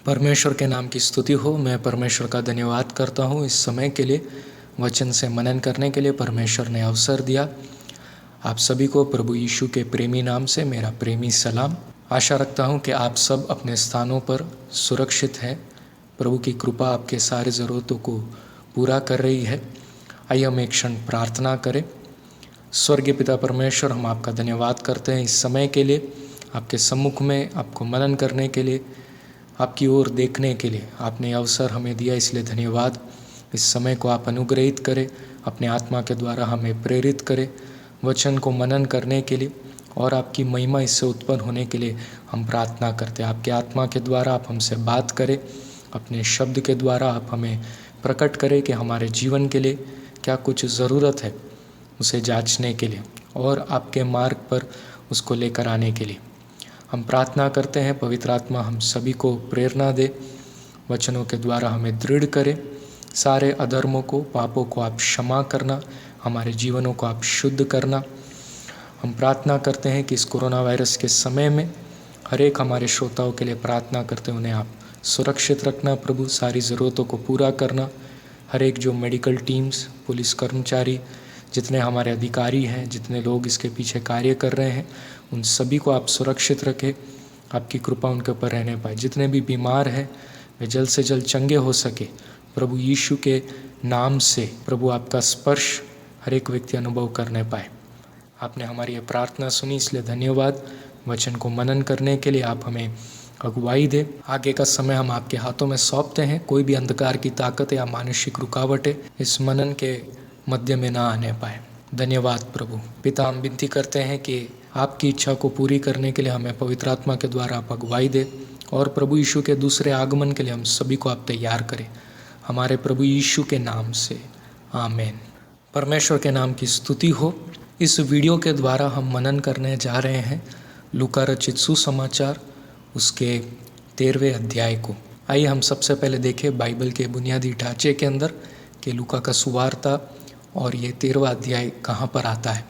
परमेश्वर के नाम की स्तुति हो। मैं परमेश्वर का धन्यवाद करता हूँ इस समय के लिए, वचन से मनन करने के लिए परमेश्वर ने अवसर दिया। आप सभी को प्रभु यीशु के प्रेमी नाम से मेरा प्रेमी सलाम। आशा रखता हूँ कि आप सब अपने स्थानों पर सुरक्षित हैं। प्रभु की कृपा आपके सारे ज़रूरतों को पूरा कर रही है। आइए हम एक क्षण प्रार्थना करें। स्वर्गीय पिता परमेश्वर, हम आपका धन्यवाद करते हैं इस समय के लिए, आपके सम्मुख में आपको मनन करने के लिए, आपकी ओर देखने के लिए आपने अवसर हमें दिया, इसलिए धन्यवाद। इस समय को आप अनुग्रहित करें, अपने आत्मा के द्वारा हमें प्रेरित करें वचन को मनन करने के लिए, और आपकी महिमा इससे उत्पन्न होने के लिए हम प्रार्थना करते हैं। आपके आत्मा के द्वारा आप हमसे बात करें, अपने शब्द के द्वारा आप हमें प्रकट करें कि हमारे जीवन के लिए क्या कुछ ज़रूरत है उसे जांचने के लिए और आपके मार्ग पर उसको लेकर आने के लिए। हम प्रार्थना करते हैं पवित्र आत्मा हम सभी को प्रेरणा दे, वचनों के द्वारा हमें दृढ़ करे, सारे अधर्मों को, पापों को आप क्षमा करना, हमारे जीवनों को आप शुद्ध करना। हम प्रार्थना करते हैं कि इस कोरोना वायरस के समय में हर एक हमारे श्रोताओं के लिए प्रार्थना करते हैं, उन्हें आप सुरक्षित रखना प्रभु, सारी ज़रूरतों को पूरा करना। हर एक जो मेडिकल टीम्स, पुलिस कर्मचारी, जितने हमारे अधिकारी हैं, जितने लोग इसके पीछे कार्य कर रहे हैं, उन सभी को आप सुरक्षित रखें, आपकी कृपा उनके ऊपर रहने पाए। जितने भी बीमार हैं वे जल्द से जल्द चंगे हो सके प्रभु यीशु के नाम से। प्रभु आपका स्पर्श हर एक व्यक्ति अनुभव करने पाए। आपने हमारी ये प्रार्थना सुनी, इसलिए धन्यवाद। वचन को मनन करने के लिए आप हमें अगुवाई दे। आगे का समय हम आपके हाथों में सौंपते हैं। कोई भी अंधकार की ताकत या मानसिक रुकावटें इस मनन के मध्य में ना आने पाए। धन्यवाद प्रभु। पिता, हम विनती करते हैं कि आपकी इच्छा को पूरी करने के लिए हमें पवित्र आत्मा के द्वारा आप अगुवाई दे, और प्रभु यीशु के दूसरे आगमन के लिए हम सभी को आप तैयार करें, हमारे प्रभु यीशु के नाम से, आमीन। परमेश्वर के नाम की स्तुति हो। इस वीडियो के द्वारा हम मनन करने जा रहे हैं लूका रचित सुसमाचार उसके 13वें अध्याय को। आइए हम सबसे पहले देखें बाइबल के बुनियादी ढांचे के अंदर कि लूका का सुवार्ता और ये 13वां अध्याय कहाँ पर आता है।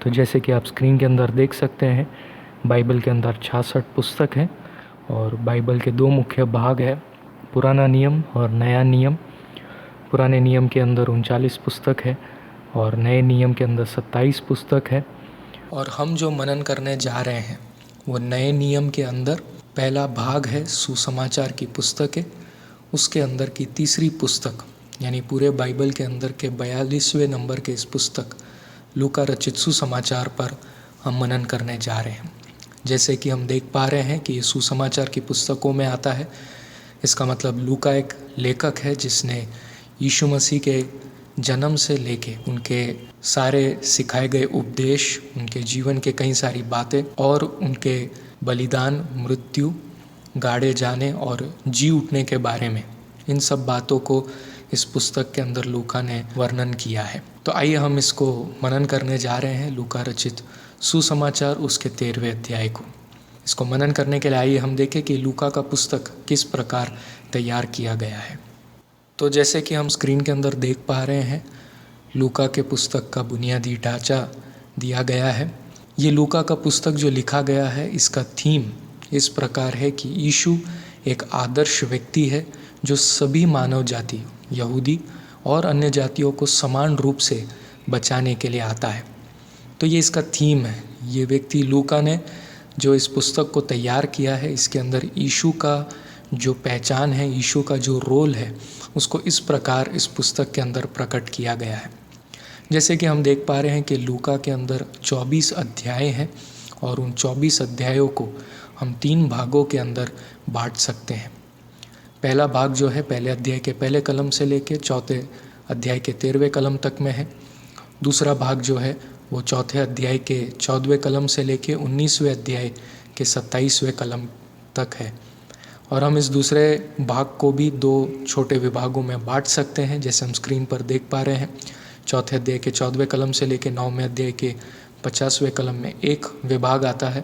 तो जैसे कि आप स्क्रीन के अंदर देख सकते हैं, बाइबल के अंदर 66 पुस्तक हैं और बाइबल के 2 मुख्य भाग हैं, पुराना नियम और नया नियम। पुराने नियम के अंदर 39 पुस्तक है और नए नियम के अंदर 27 पुस्तक है। और हम जो मनन करने जा रहे हैं वो नए नियम के अंदर पहला भाग है, सुसमाचार की पुस्तक है। उसके अंदर की तीसरी पुस्तक, यानी पूरे बाइबल के अंदर के 42वें नंबर के इस पुस्तक लूका रचित सुसमाचार पर हम मनन करने जा रहे हैं। जैसे कि हम देख पा रहे हैं कि ये सुसमाचार की पुस्तकों में आता है, इसका मतलब लूका एक लेखक है जिसने यीशु मसीह के जन्म से लेके उनके सारे सिखाए गए उपदेश, उनके जीवन के कई सारी बातें और उनके बलिदान, मृत्यु, गाड़े जाने और जी उठने के बारे में, इन सब बातों को इस पुस्तक के अंदर लूका ने वर्णन किया है। तो आइए हम इसको मनन करने जा रहे हैं, लूका रचित सुसमाचार उसके 13वें अध्याय को। इसको मनन करने के लिए आइए हम देखें कि लूका का पुस्तक किस प्रकार तैयार किया गया है। तो जैसे कि हम स्क्रीन के अंदर देख पा रहे हैं, लूका के पुस्तक का बुनियादी ढांचा दिया गया है। ये लूका का पुस्तक जो लिखा गया है, इसका थीम इस प्रकार है कि यीशु एक आदर्श व्यक्ति है जो सभी मानव जाति, यहूदी और अन्य जातियों को समान रूप से बचाने के लिए आता है। तो ये इसका थीम है। ये व्यक्ति लूका ने जो इस पुस्तक को तैयार किया है, इसके अंदर यीशु का जो पहचान है, यीशु का जो रोल है, उसको इस प्रकार इस पुस्तक के अंदर प्रकट किया गया है। जैसे कि हम देख पा रहे हैं कि लूका के अंदर 24 अध्याय हैं और उन 24 अध्यायों को हम 3 भागों के अंदर बांट सकते हैं। पहला भाग जो है पहले अध्याय के पहले कलम से लेके चौथे अध्याय के 13वें कलम तक में है। दूसरा भाग जो है वो चौथे अध्याय के 14वें कलम से लेके 19वें अध्याय के 27वें कलम तक है। और हम इस दूसरे भाग को भी 2 छोटे विभागों में बांट सकते हैं, जैसे हम स्क्रीन पर देख पा रहे हैं। चौथे अध्याय के 14वें कलम से लेके 9वें अध्याय के 50वें कलम में एक विभाग आता है,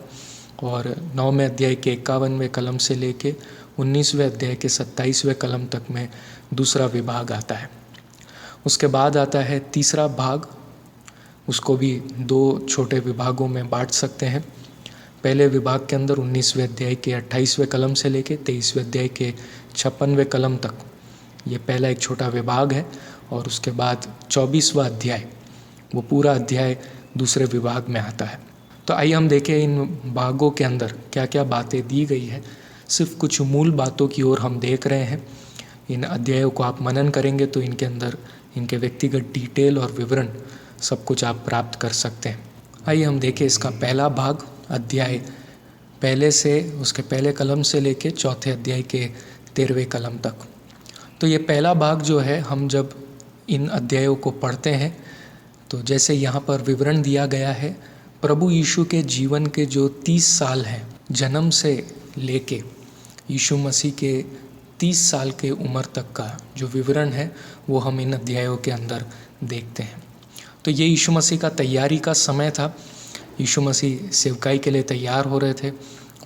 और 9वें अध्याय के 51वें कलम से लेके 19वें अध्याय के 27वें कलम तक में दूसरा विभाग आता है। उसके बाद आता है तीसरा भाग, उसको भी 2 छोटे विभागों में बांट सकते हैं। पहले विभाग के अंदर 19वें अध्याय के 28वें कलम से लेके 23वें अध्याय के 56वें कलम तक ये पहला एक छोटा विभाग है। और उसके बाद 24वां अध्याय, वो पूरा अध्याय दूसरे विभाग में आता है। तो आइए हम देखें इन भागों के अंदर क्या क्या बातें दी गई है। सिर्फ कुछ मूल बातों की ओर हम देख रहे हैं। इन अध्यायों को आप मनन करेंगे तो इनके अंदर इनके व्यक्तिगत डिटेल और विवरण सब कुछ आप प्राप्त कर सकते हैं। आइए हम देखें इसका पहला भाग, अध्याय पहले से उसके पहले कलम से लेके चौथे अध्याय के 13वें कलम तक। तो ये पहला भाग जो है, हम जब इन अध्यायों को पढ़ते हैं तो जैसे यहाँ पर विवरण दिया गया है प्रभु यीशु के जीवन के जो 30 साल हैं, जन्म से लेके यीशु मसीह के 30 साल के उम्र तक का जो विवरण है वो हम इन अध्यायों के अंदर देखते हैं। तो ये यीशु मसीह का तैयारी का समय था। यीशु मसीह सेवकाई के लिए तैयार हो रहे थे।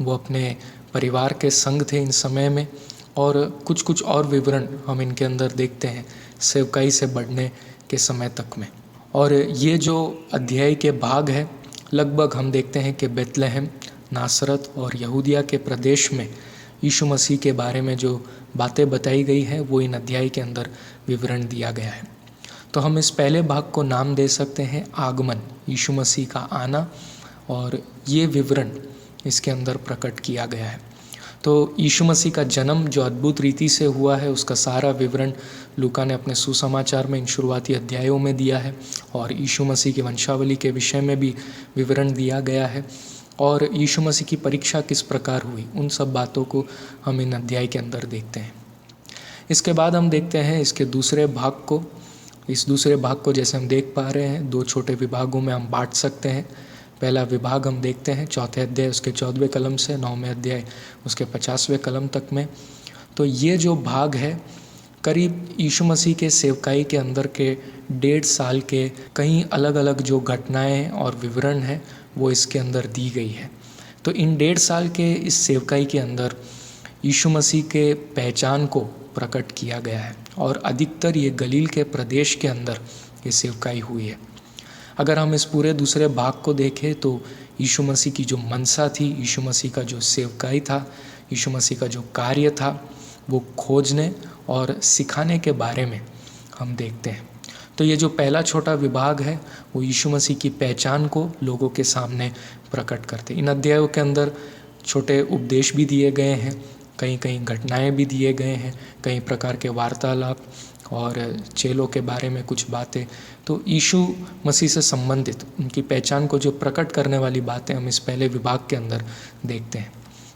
वो अपने परिवार के संग थे इन समय में। और कुछ कुछ और विवरण हम इनके अंदर देखते हैं सेवकाई से बढ़ने के समय तक में। और ये जो अध्याय के भाग है, लगभग हम देखते हैं कि बेतलहम, नासरत और यहूदिया के प्रदेश में यीशु मसीह के बारे में जो बातें बताई गई है वो इन अध्याय के अंदर विवरण दिया गया है। तो हम इस पहले भाग को नाम दे सकते हैं आगमन, यीशु मसीह का आना। और ये विवरण इसके अंदर प्रकट किया गया है। तो यीशु मसीह का जन्म जो अद्भुत रीति से हुआ है उसका सारा विवरण लूका ने अपने सुसमाचार में इन शुरुआती अध्यायों में दिया है। और यीशु मसीह की वंशावली के विषय में भी विवरण दिया गया है। और यीशु मसीह की परीक्षा किस प्रकार हुई, उन सब बातों को हम इन अध्याय के अंदर देखते हैं। इसके बाद हम देखते हैं इसके दूसरे भाग को। इस दूसरे भाग को जैसे हम देख पा रहे हैं 2 छोटे विभागों में हम बांट सकते हैं। पहला विभाग हम देखते हैं चौथे अध्याय उसके 14वें कलम से 9वें अध्याय उसके 50वें कलम तक में। तो ये जो भाग है करीब यीशु मसीह के सेवकाई के अंदर के 1.5 साल के कई अलग अलग जो घटनाएं और विवरण है वो इसके अंदर दी गई है। तो इन 1.5 साल के इस सेवकाई के अंदर यीशु मसीह के पहचान को प्रकट किया गया है। और अधिकतर ये गलील के प्रदेश के अंदर ये सेवकाई हुई है। अगर हम इस पूरे दूसरे भाग को देखें तो यीशु मसीह की जो मनसा थी, यीशु मसीह का जो सेवकाई था, यीशु मसीह का जो कार्य था वो खोजने और सिखाने के बारे में हम देखते हैं। तो ये जो पहला छोटा विभाग है वो यीशु मसीह की पहचान को लोगों के सामने प्रकट करते। इन अध्यायों के अंदर छोटे उपदेश भी दिए गए हैं, कई कई घटनाएं भी दिए गए हैं, कई प्रकार के वार्तालाप और चेलों के बारे में कुछ बातें। तो यीशु मसीह से संबंधित उनकी पहचान को जो प्रकट करने वाली बातें हम इस पहले विभाग के अंदर देखते हैं।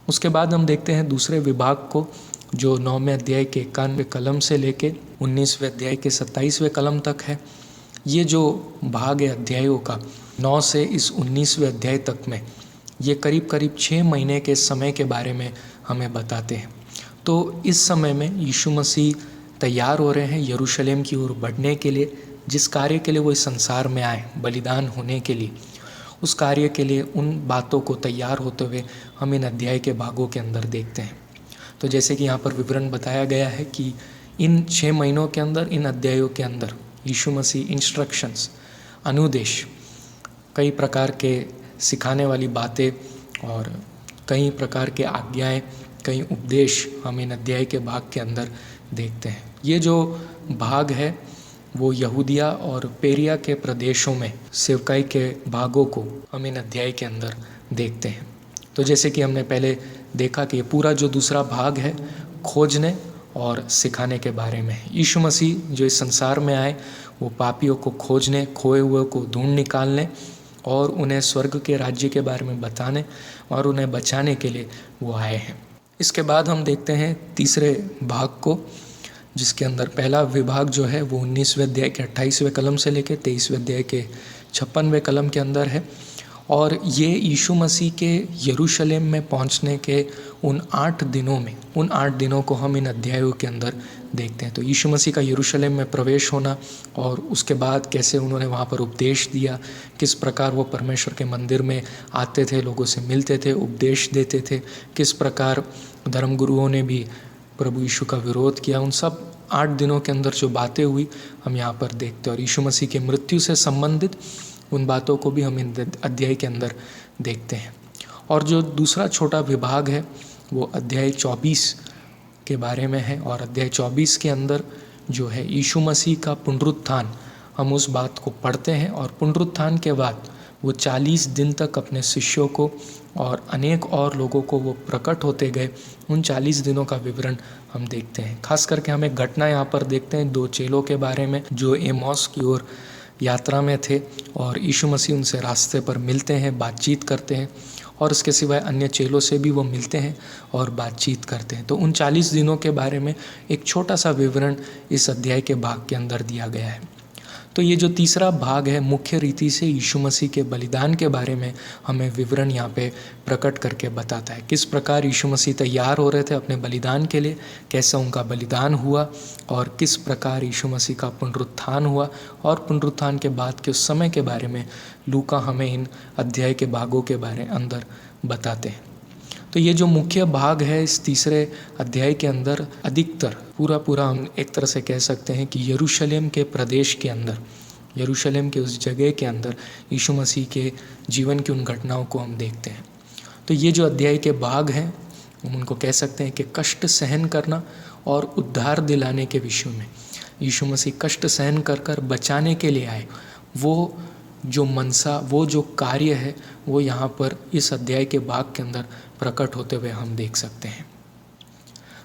उसके बाद हम देखते हैं दूसरे विभाग को जो 9वें अध्याय के 91वें कलम से लेके 19वें अध्याय के 27वें कलम तक है। ये जो भाग है अध्यायों का 9 से इस 19वें अध्याय तक में ये करीब करीब 6 महीने के समय के बारे में हमें बताते हैं। तो इस समय में यीशु मसीह तैयार हो रहे हैं यरूशलेम की ओर बढ़ने के लिए, जिस कार्य के लिए वो इस संसार में आए, बलिदान होने के लिए। उस कार्य के लिए उन बातों को तैयार होते हुए हम इन अध्याय के भागों के अंदर देखते हैं। तो जैसे कि यहाँ पर विवरण बताया गया है कि इन 6 महीनों के अंदर, इन अध्यायों के अंदर यीशु मसीह इंस्ट्रक्शंस, अनुदेश, कई प्रकार के सिखाने वाली बातें और कई प्रकार के आज्ञाएं, कई उपदेश हम इन अध्याय के भाग के अंदर देखते हैं। ये जो भाग है वो यहूदिया और पेरिया के प्रदेशों में सेवकाई के भागों को हम इन अध्याय के अंदर देखते हैं। तो जैसे कि हमने पहले देखा कि ये पूरा जो दूसरा भाग है खोजने और सिखाने के बारे में है। यीशु मसीह जो इस संसार में आए वो पापियों को खोजने, खोए हुए को ढूंढ निकालने और उन्हें स्वर्ग के राज्य के बारे में बताने और उन्हें बचाने के लिए वो आए हैं। इसके बाद हम देखते हैं तीसरे भाग को, जिसके अंदर पहला विभाग जो है वो 19वें अध्याय के 28वें कलम से लेकर 23वें अध्याय के 56वें कलम के अंदर है। और ये यीशु मसीह के यरूशलेम में पहुंचने के उन 8 दिनों में, उन 8 दिनों को हम इन अध्यायों के अंदर देखते हैं। तो यीशु मसीह का यरूशलेम में प्रवेश होना और उसके बाद कैसे उन्होंने वहाँ पर उपदेश दिया, किस प्रकार वो परमेश्वर के मंदिर में आते थे, लोगों से मिलते थे, उपदेश देते थे, किस प्रकार धर्मगुरुओं ने भी प्रभु यीशु का विरोध किया, उन सब 8 दिनों के अंदर जो बातें हुई हम यहाँ पर देखते हैं। और यीशु मसीह के मृत्यु से संबंधित उन बातों को भी हम इन अध्याय के अंदर देखते हैं। और जो दूसरा छोटा विभाग है वो अध्याय 24 के बारे में है। और अध्याय 24 के अंदर जो है यीशु मसीह का पुनरुत्थान, हम उस बात को पढ़ते हैं। और पुनरुत्थान के बाद वो 40 दिन तक अपने शिष्यों को और अनेक और लोगों को वो प्रकट होते गए। उन 40 दिनों का विवरण हम देखते हैं। खास करके हम एक घटना यहाँ पर देखते हैं 2 चेलों के बारे में जो एमौस की ओर यात्रा में थे और यीशु मसीह उनसे रास्ते पर मिलते हैं, बातचीत करते हैं और इसके सिवाय अन्य चेलों से भी वो मिलते हैं और बातचीत करते हैं। तो उन 40 दिनों के बारे में एक छोटा सा विवरण इस अध्याय के भाग के अंदर दिया गया है। तो ये जो तीसरा भाग है मुख्य रीति से यीशु मसीह के बलिदान के बारे में हमें विवरण यहाँ पे प्रकट करके बताता है। किस प्रकार यीशु मसीह तैयार हो रहे थे अपने बलिदान के लिए, कैसा उनका बलिदान हुआ और किस प्रकार यीशु मसीह का पुनरुत्थान हुआ और पुनरुत्थान के बाद के उस समय के बारे में लूका हमें इन अध्याय के भागों के बारे अंदर बताते हैं। तो ये जो मुख्य भाग है इस तीसरे अध्याय के अंदर अधिकतर पूरा हम एक तरह से कह सकते हैं कि यरूशलेम के प्रदेश के अंदर, यरूशलेम के उस जगह के अंदर यीशु मसीह के जीवन की उन घटनाओं को हम देखते हैं। तो ये जो अध्याय के भाग हैं हम उनको कह सकते हैं कि कष्ट सहन करना और उद्धार दिलाने के विषय में। यीशु मसीह कष्ट सहन कर बचाने के लिए आए, वो जो मनसा, वो जो कार्य है वो यहाँ पर इस अध्याय के भाग के अंदर प्रकट होते हुए हम देख सकते हैं।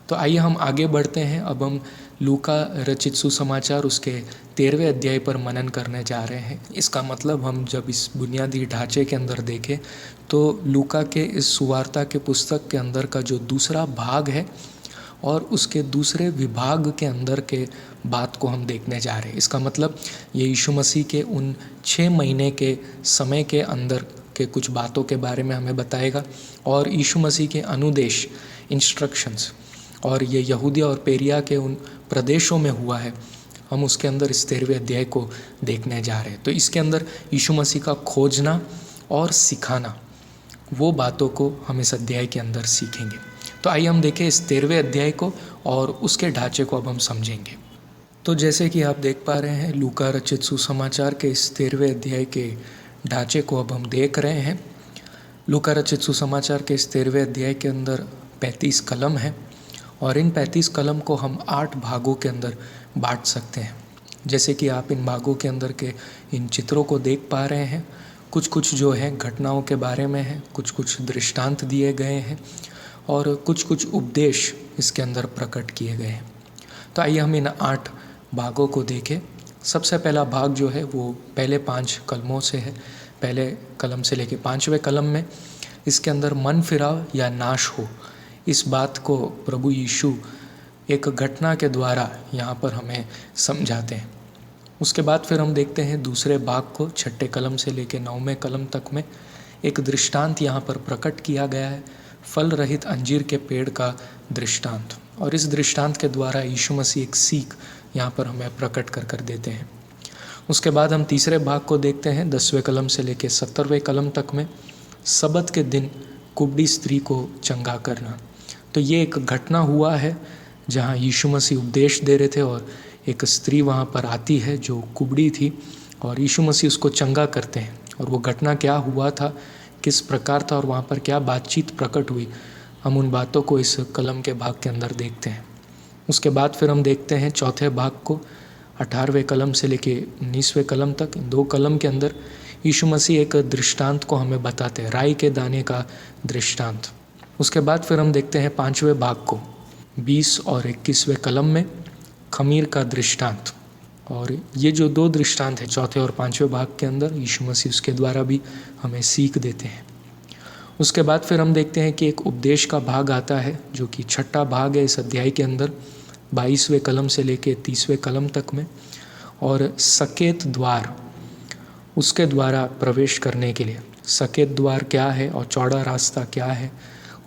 तो आइए हम आगे बढ़ते हैं। अब हम लूका रचित सुसमाचार उसके 13वें अध्याय पर मनन करने जा रहे हैं। इसका मतलब हम जब इस बुनियादी ढांचे के अंदर देखें तो लूका के इस सुवार्ता के पुस्तक के अंदर का जो दूसरा भाग है और उसके दूसरे विभाग के अंदर के बात को हम देखने जा रहे हैं। इसका मतलब ये यीशु मसीह के उन 6 महीने के समय के अंदर के कुछ बातों के बारे में हमें बताएगा और यीशु मसीह के अनुदेश, इंस्ट्रक्शंस और ये यहूदिया और पेरिया के उन प्रदेशों में हुआ है, हम उसके अंदर इस 13वें अध्याय को देखने जा रहे हैं। तो इसके अंदर यीशु मसीह का खोजना और सिखाना, वो बातों को हम इस अध्याय के अंदर सीखेंगे। तो आइए हम देखें इस 13वें अध्याय को और उसके ढांचे को अब हम समझेंगे। तो जैसे कि आप देख पा रहे हैं लूका रचित सुसमाचार के इस 13वें अध्याय के ढांचे को अब हम देख रहे हैं। लूका रचित सुसमाचार के इस 13वें अध्याय के अंदर 35 कलम है और इन 35 कलम को हम 8 भागों के अंदर बांट सकते हैं। जैसे कि आप इन भागों के अंदर के इन चित्रों को देख पा रहे हैं, कुछ जो है घटनाओं के बारे में है, कुछ दृष्टांत दिए गए हैं और कुछ उपदेश इसके अंदर प्रकट किए गए हैं। तो आइए हम इन 8 भागों को देखें। सबसे पहला भाग जो है वो पहले 5 कलमों से है। पहले कलम से लेके 5वें कलम में इसके अंदर मन फिराव या नाश हो, इस बात को प्रभु यीशु एक घटना के द्वारा यहाँ पर हमें समझाते हैं। उसके बाद फिर हम देखते हैं दूसरे भाग को 6ठे कलम से लेके 9वें कलम तक में एक दृष्टांत यहाँ पर प्रकट किया गया है, फल रहित अंजीर के पेड़ का दृष्टांत। और इस दृष्टांत के द्वारा यीशु मसीह एक सीख यहाँ पर हमें प्रकट कर देते हैं। उसके बाद हम तीसरे भाग को देखते हैं 10वें कलम से लेकर 17वें कलम तक में सबत के दिन कुबड़ी स्त्री को चंगा करना। तो ये एक घटना हुआ है जहाँ यीशु मसीह उपदेश दे रहे थे और एक स्त्री वहाँ पर आती है जो कुबड़ी थी और यीशु मसीह उसको चंगा करते हैं। और वो घटना क्या हुआ था, किस प्रकार था और वहाँ पर क्या बातचीत प्रकट हुई, हम उन बातों को इस कलम के भाग के अंदर देखते हैं। उसके बाद फिर हम देखते हैं चौथे भाग को 18वें कलम से लेके 19वें कलम तक। 2 कलम के अंदर यीशु मसीह एक दृष्टांत को हमें बताते हैं, राई के दाने का दृष्टांत। उसके बाद फिर हम देखते हैं 5वें भाग को 20 और 21वें कलम में खमीर का दृष्टांत। और ये जो 2 दृष्टांत है चौथे और 5वें भाग के अंदर यीशु मसीह उसके द्वारा भी हमें सीख देते हैं। उसके बाद फिर हम देखते हैं कि एक उपदेश का भाग आता है जो कि 6ठा भाग है इस अध्याय के अंदर 22वें कलम से लेके 30वें कलम तक में। और सकेत द्वार, उसके द्वारा प्रवेश करने के लिए सकेत द्वार क्या है और चौड़ा रास्ता क्या है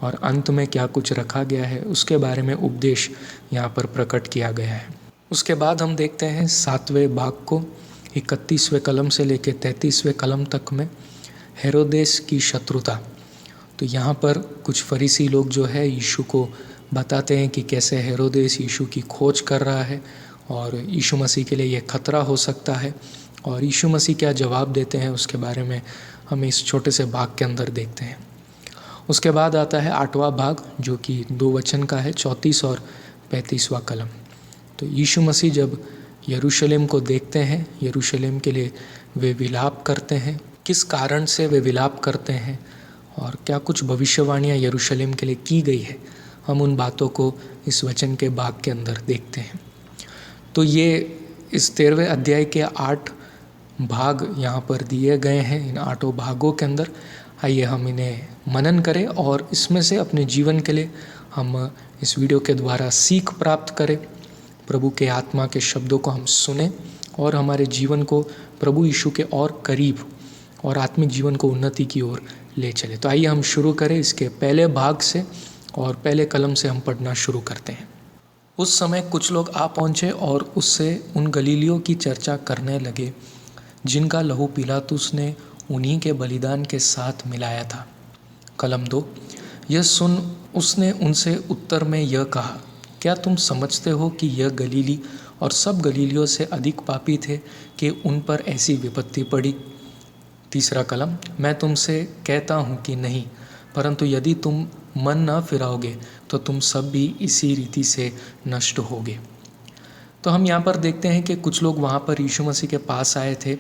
और अंत में क्या कुछ रखा गया है, उसके बारे में उपदेश यहाँ पर प्रकट किया गया है। उसके बाद हम देखते हैं 7वें भाग को 31वें कलम से लेके 33वें कलम तक में हेरोदेस की शत्रुता। तो यहाँ पर कुछ फरीसी लोग जो है यीशु को बताते हैं कि कैसे हेरोदेस यीशु की खोज कर रहा है और यीशु मसीह के लिए ये खतरा हो सकता है। और यीशु मसीह क्या जवाब देते हैं उसके बारे में हम इस छोटे से भाग के अंदर देखते हैं। उसके बाद आता है 8वां भाग, जो कि 2 वचन का है, 34 और 35वां कलम। तो यीशु मसीह जब यरूशलेम को देखते हैं, यरूशलेम के लिए वे विलाप करते हैं। किस कारण से वे विलाप करते हैं और क्या कुछ भविष्यवाणियाँ यरूशलेम के लिए की गई है, हम उन बातों को इस वचन के भाग के अंदर देखते हैं। तो ये इस 13वें अध्याय के 8 भाग यहाँ पर दिए गए हैं। इन 8 भागों के अंदर आइए हम इन्हें मनन करें और इसमें से अपने जीवन के लिए हम इस वीडियो के द्वारा सीख प्राप्त करें। प्रभु के आत्मा के शब्दों को हम सुने और हमारे जीवन को प्रभु यीशु के और करीब और आत्मिक जीवन को उन्नति की ओर ले चले। तो आइए हम शुरू करें इसके पहले भाग से और पहले कलम से हम पढ़ना शुरू करते हैं। उस समय कुछ लोग आ पहुँचे और उससे उन गलीलियों की चर्चा करने लगे जिनका लहू पिलातुस ने उन्हीं के बलिदान के साथ मिलाया था। कलम 2। यह सुन उसने उनसे उत्तर में यह कहा, क्या तुम समझते हो कि यह गलीली और सब गलीलियों से अधिक पापी थे कि उन पर ऐसी विपत्ति पड़ी? तीसरा कलम। मैं तुमसे कहता हूँ कि नहीं, परंतु यदि तुम मन न फिराओगे तो तुम सब भी इसी रीति से नष्ट होगे। तो हम यहाँ पर देखते हैं कि कुछ लोग वहाँ पर यीशु मसीह के पास आए थे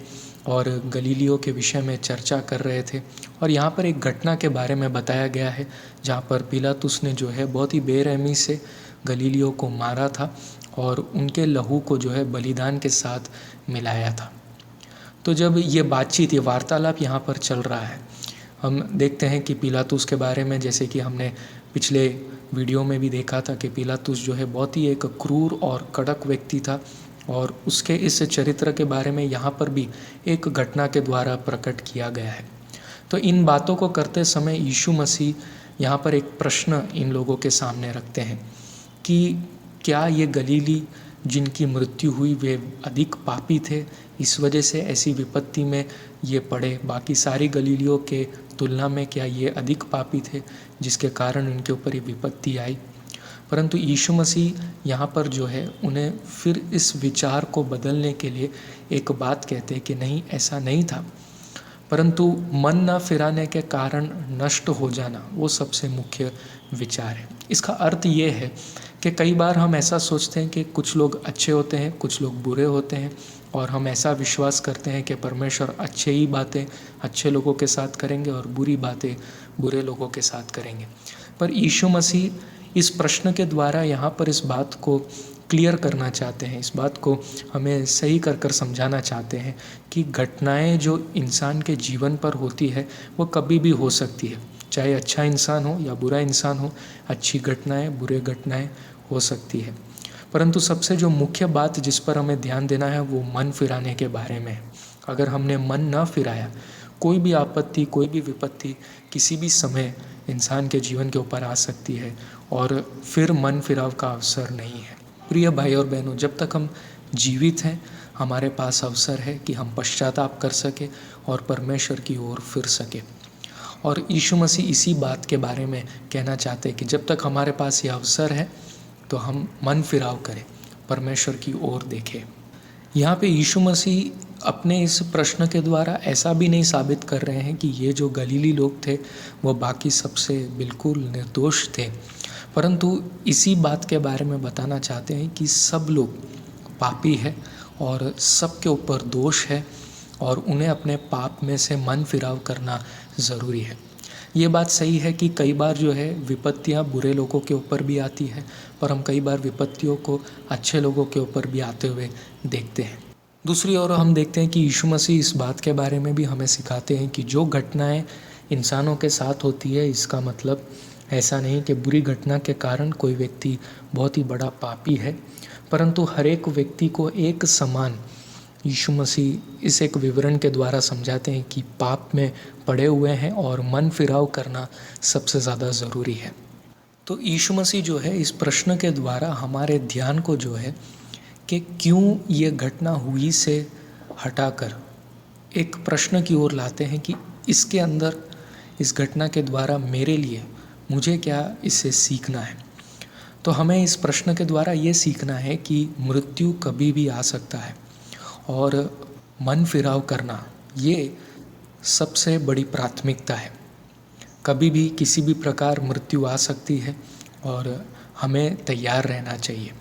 और गलीलियों के विषय में चर्चा कर रहे थे। और यहाँ पर एक घटना के बारे में बताया गया है जहाँ पर पिलातुस ने जो है बहुत ही बेरहमी से गलीलियों को मारा था और उनके लहू को जो है बलिदान के साथ मिलाया था। तो जब ये बातचीत, ये वार्तालाप यहाँ पर चल रहा है, हम देखते हैं कि पिलातुस के बारे में, जैसे कि हमने पिछले वीडियो में भी देखा था कि पिलातुस जो है बहुत ही एक क्रूर और कड़क व्यक्ति था और उसके इस चरित्र के बारे में यहाँ पर भी एक घटना के द्वारा प्रकट किया गया है। तो इन बातों को करते समय यीशु मसीह यहाँ पर एक प्रश्न इन लोगों के सामने रखते हैं कि क्या ये गलीली जिनकी मृत्यु हुई वे अधिक पापी थे, इस वजह से ऐसी विपत्ति में ये पड़े? बाकी सारी गलीलियों के तुलना में क्या ये अधिक पापी थे जिसके कारण उनके ऊपर ये विपत्ति आई? परंतु यीशु मसीह यहाँ पर जो है उन्हें फिर इस विचार को बदलने के लिए एक बात कहते हैं कि नहीं, ऐसा नहीं था, परंतु मन न फिराने के कारण नष्ट हो जाना वो सबसे मुख्य विचार है। इसका अर्थ ये है कि कई बार हम ऐसा सोचते हैं कि कुछ लोग अच्छे होते हैं, कुछ लोग बुरे होते हैं और हम ऐसा विश्वास करते हैं कि परमेश्वर अच्छे ही बातें अच्छे लोगों के साथ करेंगे और बुरी बातें बुरे लोगों के साथ करेंगे। पर यीशु मसीह इस प्रश्न के द्वारा यहाँ पर इस बात को क्लियर करना चाहते हैं, इस बात को हमें सही कर समझाना चाहते हैं कि घटनाएं जो इंसान के जीवन पर होती है वो कभी भी हो सकती है, चाहे अच्छा इंसान हो या बुरा इंसान हो, अच्छी घटनाएं बुरे घटनाएं हो सकती है। परंतु सबसे जो मुख्य बात जिस पर हमें ध्यान देना है वो मन फिराने के बारे में है। अगर हमने मन न फिराया, कोई भी आपत्ति, कोई भी विपत्ति किसी भी समय इंसान के जीवन के ऊपर आ सकती है और फिर मन फिराव का अवसर नहीं है। प्रिय भाई और बहनों, जब तक हम जीवित हैं हमारे पास अवसर है कि हम पश्चाताप कर सके और परमेश्वर की ओर फिर सके। और यीशु मसीह इसी बात के बारे में कहना चाहते हैं कि जब तक हमारे पास ये अवसर है तो हम मन फिराव करें, परमेश्वर की ओर देखें। यहाँ पे यीशु मसीह अपने इस प्रश्न के द्वारा ऐसा भी नहीं साबित कर रहे हैं कि ये जो गलीली लोग थे वो बाकी सबसे बिल्कुल निर्दोष थे, परंतु इसी बात के बारे में बताना चाहते हैं कि सब लोग पापी है और सब के ऊपर दोष है और उन्हें अपने पाप में से मन फिराव करना ज़रूरी है। ये बात सही है कि कई बार जो है विपत्तियाँ बुरे लोगों के ऊपर भी आती है, पर हम कई बार विपत्तियों को अच्छे लोगों के ऊपर भी आते हुए देखते हैं। दूसरी ओर हम देखते हैं कि यीशु मसीह इस बात के बारे में भी हमें सिखाते हैं कि जो घटनाएं इंसानों के साथ होती है, इसका मतलब ऐसा नहीं कि बुरी घटना के कारण कोई व्यक्ति बहुत ही बड़ा पापी है, परंतु हर एक व्यक्ति को एक समान यीशु मसीह इस एक विवरण के द्वारा समझाते हैं कि पाप में पड़े हुए हैं और मन फिराव करना सबसे ज़्यादा ज़रूरी है। तो यीशु मसीह जो है इस प्रश्न के द्वारा हमारे ध्यान को जो है कि क्यों ये घटना हुई से हटाकर एक प्रश्न की ओर लाते हैं कि इसके अंदर, इस घटना के द्वारा मेरे लिए, मुझे क्या इससे सीखना है। तो हमें इस प्रश्न के द्वारा ये सीखना है कि मृत्यु कभी भी आ सकता है और मन फिराव करना ये सबसे बड़ी प्राथमिकता है। कभी भी किसी भी प्रकार मृत्यु आ सकती है और हमें तैयार रहना चाहिए।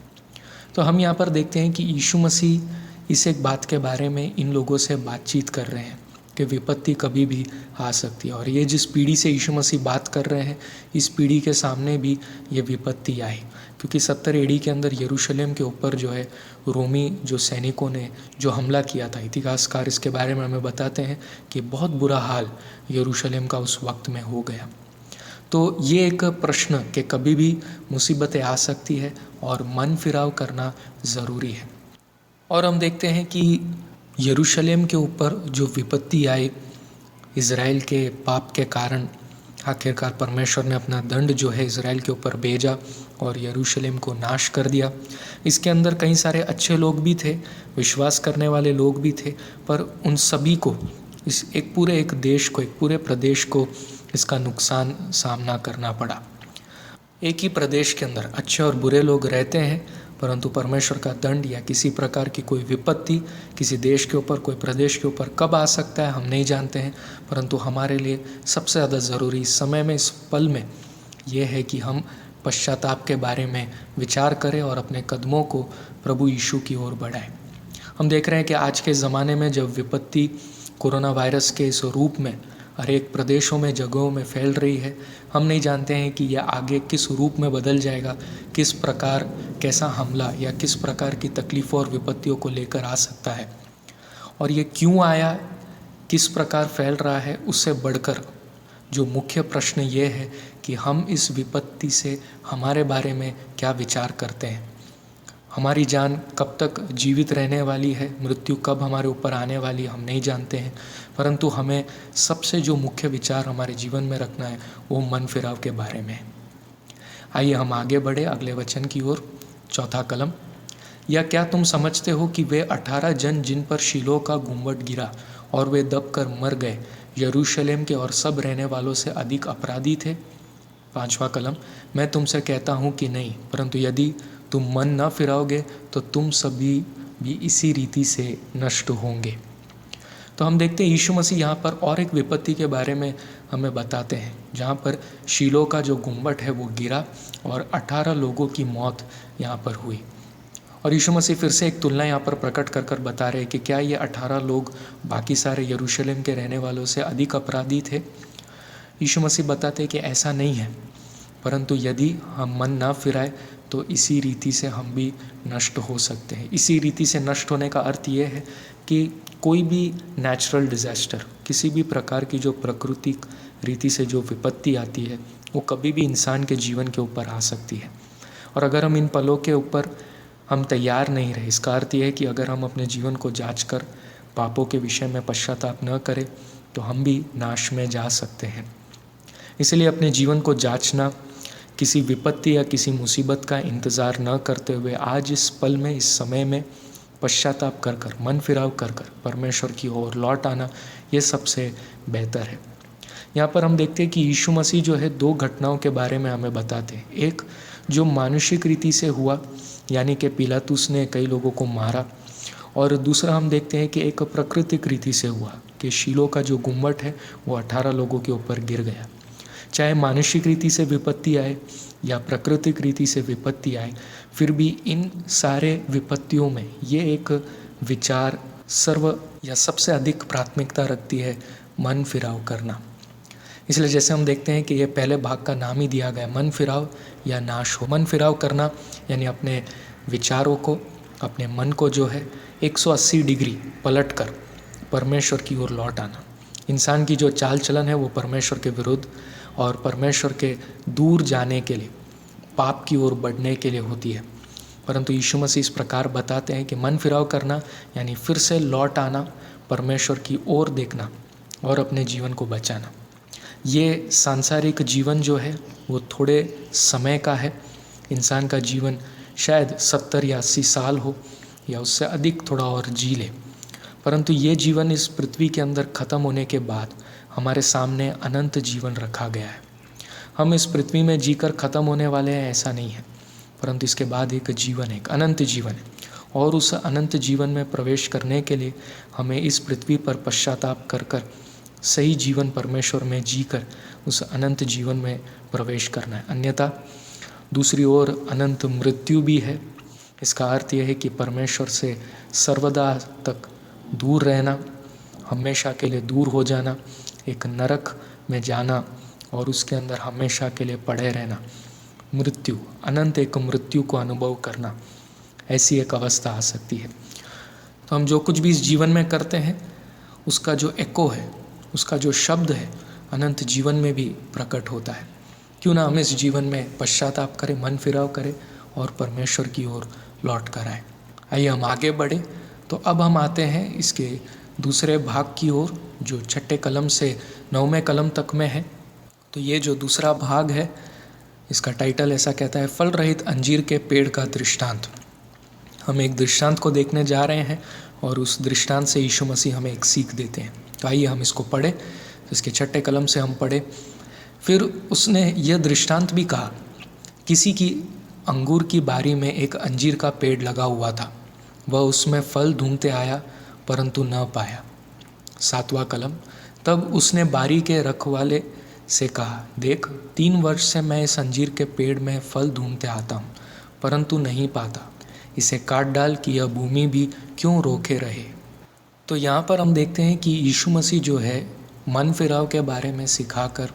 तो हम यहाँ पर देखते हैं कि यीशु मसीह इस एक बात के बारे में इन लोगों से बातचीत कर रहे हैं कि विपत्ति कभी भी आ सकती है, और ये जिस पीढ़ी से यीशु मसीह बात कर रहे हैं, इस पीढ़ी के सामने भी ये विपत्ति आई, क्योंकि 70 एडी के अंदर यरूशलेम के ऊपर जो है रोमी जो सैनिकों ने जो हमला किया था, इतिहासकार इसके बारे में हमें बताते हैं कि बहुत बुरा हाल यरूशलेम का उस वक्त में हो गया। तो ये एक प्रश्न कि कभी भी मुसीबतें आ सकती है और मन फिराव करना ज़रूरी है। और हम देखते हैं कि यरूशलेम के ऊपर जो विपत्ति आई इज़राइल के पाप के कारण, आखिरकार परमेश्वर ने अपना दंड जो है इज़राइल के ऊपर भेजा और यरूशलेम को नाश कर दिया। इसके अंदर कई सारे अच्छे लोग भी थे, विश्वास करने वाले लोग भी थे, पर उन सभी को इस एक देश को, एक पूरे प्रदेश को इसका नुकसान सामना करना पड़ा। एक ही प्रदेश के अंदर अच्छे और बुरे लोग रहते हैं, परंतु परमेश्वर का दंड या किसी प्रकार की कोई विपत्ति किसी देश के ऊपर, कोई प्रदेश के ऊपर कब आ सकता है हम नहीं जानते हैं, परंतु हमारे लिए सबसे ज़्यादा ज़रूरी इस समय में, इस पल में ये है कि हम पश्चाताप के बारे में विचार करें और अपने कदमों को प्रभु यीशु की ओर बढ़ाएं। हम देख रहे हैं कि आज के ज़माने में जब विपत्ति कोरोना वायरस के इस रूप में हर एक प्रदेशों में, जगहों में फैल रही है, हम नहीं जानते हैं कि यह आगे किस रूप में बदल जाएगा, किस प्रकार कैसा हमला या किस प्रकार की तकलीफ़ों और विपत्तियों को लेकर आ सकता है, और ये क्यों आया, किस प्रकार फैल रहा है। उससे बढ़कर जो मुख्य प्रश्न ये है कि हम इस विपत्ति से हमारे बारे में क्या विचार करते हैं। हमारी जान कब तक जीवित रहने वाली है, मृत्यु कब हमारे ऊपर आने वाली है, हम नहीं जानते हैं, परंतु हमें सबसे जो मुख्य विचार हमारे जीवन में रखना है वो मन फिराव के बारे में है। आइए हम आगे बढ़े अगले वचन की ओर। चौथा कलम, या क्या तुम समझते हो कि वे 18 जन जिन पर शीलो का गुम्बद गिरा और वे दबकर मर गए, यरूशलेम के और सब रहने वालों से अधिक अपराधी थे? पांचवा कलम, मैं तुमसे कहता हूँ कि नहीं, परंतु यदि तुम मन न फिराओगे तो तुम सभी भी इसी रीति से नष्ट होंगे। तो हम देखते हैं यीशु मसीह यहाँ पर और एक विपत्ति के बारे में हमें बताते हैं, जहाँ पर शीलो का जो गुम्बद है वो गिरा और 18 लोगों की मौत यहाँ पर हुई। और यीशु मसीह फिर से एक तुलना यहाँ पर प्रकट कर कर बता रहे हैं कि क्या ये 18 लोग बाकी सारे यरूशलेम के रहने वालों से अधिक अपराधी थे? यीशु मसीह बताते हैं कि ऐसा नहीं है, परंतु यदि हम मन ना फिराए तो इसी रीति से हम भी नष्ट हो सकते हैं। इसी रीति से नष्ट होने का अर्थ ये है कि कोई भी नेचुरल डिज़ास्टर, किसी भी प्रकार की जो प्राकृतिक रीति से जो विपत्ति आती है, वो कभी भी इंसान के जीवन के ऊपर आ सकती है। और अगर हम इन पलों के ऊपर हम तैयार नहीं रहे, इसका अर्थ ये है कि अगर हम अपने जीवन को जांच कर पापों के विषय में पश्चाताप न करें तो हम भी नाश में जा सकते हैं। इसलिए अपने जीवन को जांचना, किसी विपत्ति या किसी मुसीबत का इंतज़ार न करते हुए आज इस पल में, इस समय में पश्चाताप कर कर, मन फिराव कर कर परमेश्वर की ओर लौट आना, ये सबसे बेहतर है। यहाँ पर हम देखते हैं कि यीशु मसीह जो है 2 घटनाओं के बारे में हमें बताते हैं। एक जो मानुषिक रीति से हुआ, यानी कि पिलातुस ने कई लोगों को मारा, और दूसरा हम देखते हैं कि एक प्राकृतिक रीति से हुआ कि शीलो का जो गुम्बद है वो 18 लोगों के ऊपर गिर गया। चाहे मानुषिक रीति से विपत्ति आए या प्राकृतिक रीति से विपत्ति आए, फिर भी इन सारे विपत्तियों में ये एक विचार सबसे अधिक प्राथमिकता रखती है, मन फिराव करना। इसलिए जैसे हम देखते हैं कि ये पहले भाग का नाम ही दिया गया, मन फिराव या नाश हो। मन फिराव करना यानी अपने विचारों को, अपने मन को जो है 180 डिग्री पलट कर परमेश्वर की ओर लौट आना। इंसान की जो चाल चलन है वो परमेश्वर के विरुद्ध और परमेश्वर के दूर जाने के लिए, पाप की ओर बढ़ने के लिए होती है। परंतु यीशु मसीह इस प्रकार बताते हैं कि मन फिराव करना यानी फिर से लौट आना, परमेश्वर की ओर देखना और अपने जीवन को बचाना। ये सांसारिक जीवन जो है वो थोड़े समय का है। इंसान का जीवन शायद 70 या 80 साल हो या उससे अधिक थोड़ा और जी ले, परंतु ये जीवन इस पृथ्वी के अंदर ख़त्म होने के बाद हमारे सामने अनंत जीवन रखा गया है। हम इस पृथ्वी में जीकर ख़त्म होने वाले हैं ऐसा नहीं है, परंतु इसके बाद एक जीवन है, एक अनंत जीवन है, और उस अनंत जीवन में प्रवेश करने के लिए हमें इस पृथ्वी पर पश्चाताप कर कर सही जीवन परमेश्वर में जीकर उस अनंत जीवन में प्रवेश करना है। अन्यथा दूसरी ओर अनंत मृत्यु भी है। इसका अर्थ यह है कि परमेश्वर से सर्वदा तक दूर रहना, हमेशा के लिए दूर हो जाना, एक नरक में जाना और उसके अंदर हमेशा के लिए पड़े रहना, मृत्यु, अनंत एक मृत्यु को अनुभव करना, ऐसी एक अवस्था आ सकती है। तो हम जो कुछ भी इस जीवन में करते हैं उसका जो एको है, उसका जो शब्द है, अनंत जीवन में भी प्रकट होता है। क्यों ना हम इस जीवन में पश्चाताप करें, मन फिराव करें और परमेश्वर की ओर लौट कर आए। आइए हम आगे बढ़े। तो अब हम आते हैं इसके दूसरे भाग की ओर, जो छठे कलम से 9वें कलम तक में है। तो ये जो दूसरा भाग है, इसका टाइटल ऐसा कहता है, फल रहित अंजीर के पेड़ का दृष्टांत। हम एक दृष्टांत को देखने जा रहे हैं और उस दृष्टांत से यीशु मसीह हमें एक सीख देते हैं। तो आइए हम इसको पढ़े। तो इसके छठे कलम से हम पढ़े। फिर उसने यह दृष्टांत भी कहा, किसी की अंगूर की बारी में एक अंजीर का पेड़ लगा हुआ था। वह उसमें फल ढूंढते आया परंतु न पाया। 7वां कलम, तब उसने बारी के रखवाले से कहा, देख 3 वर्ष से मैं इस अंजीर के पेड़ में फल ढूंढते आता हूँ परंतु नहीं पाता। इसे काट डाल कि यह भूमि भी क्यों रोके रहे। तो यहाँ पर हम देखते हैं कि यीशु मसीह जो है मन फिराव के बारे में सिखाकर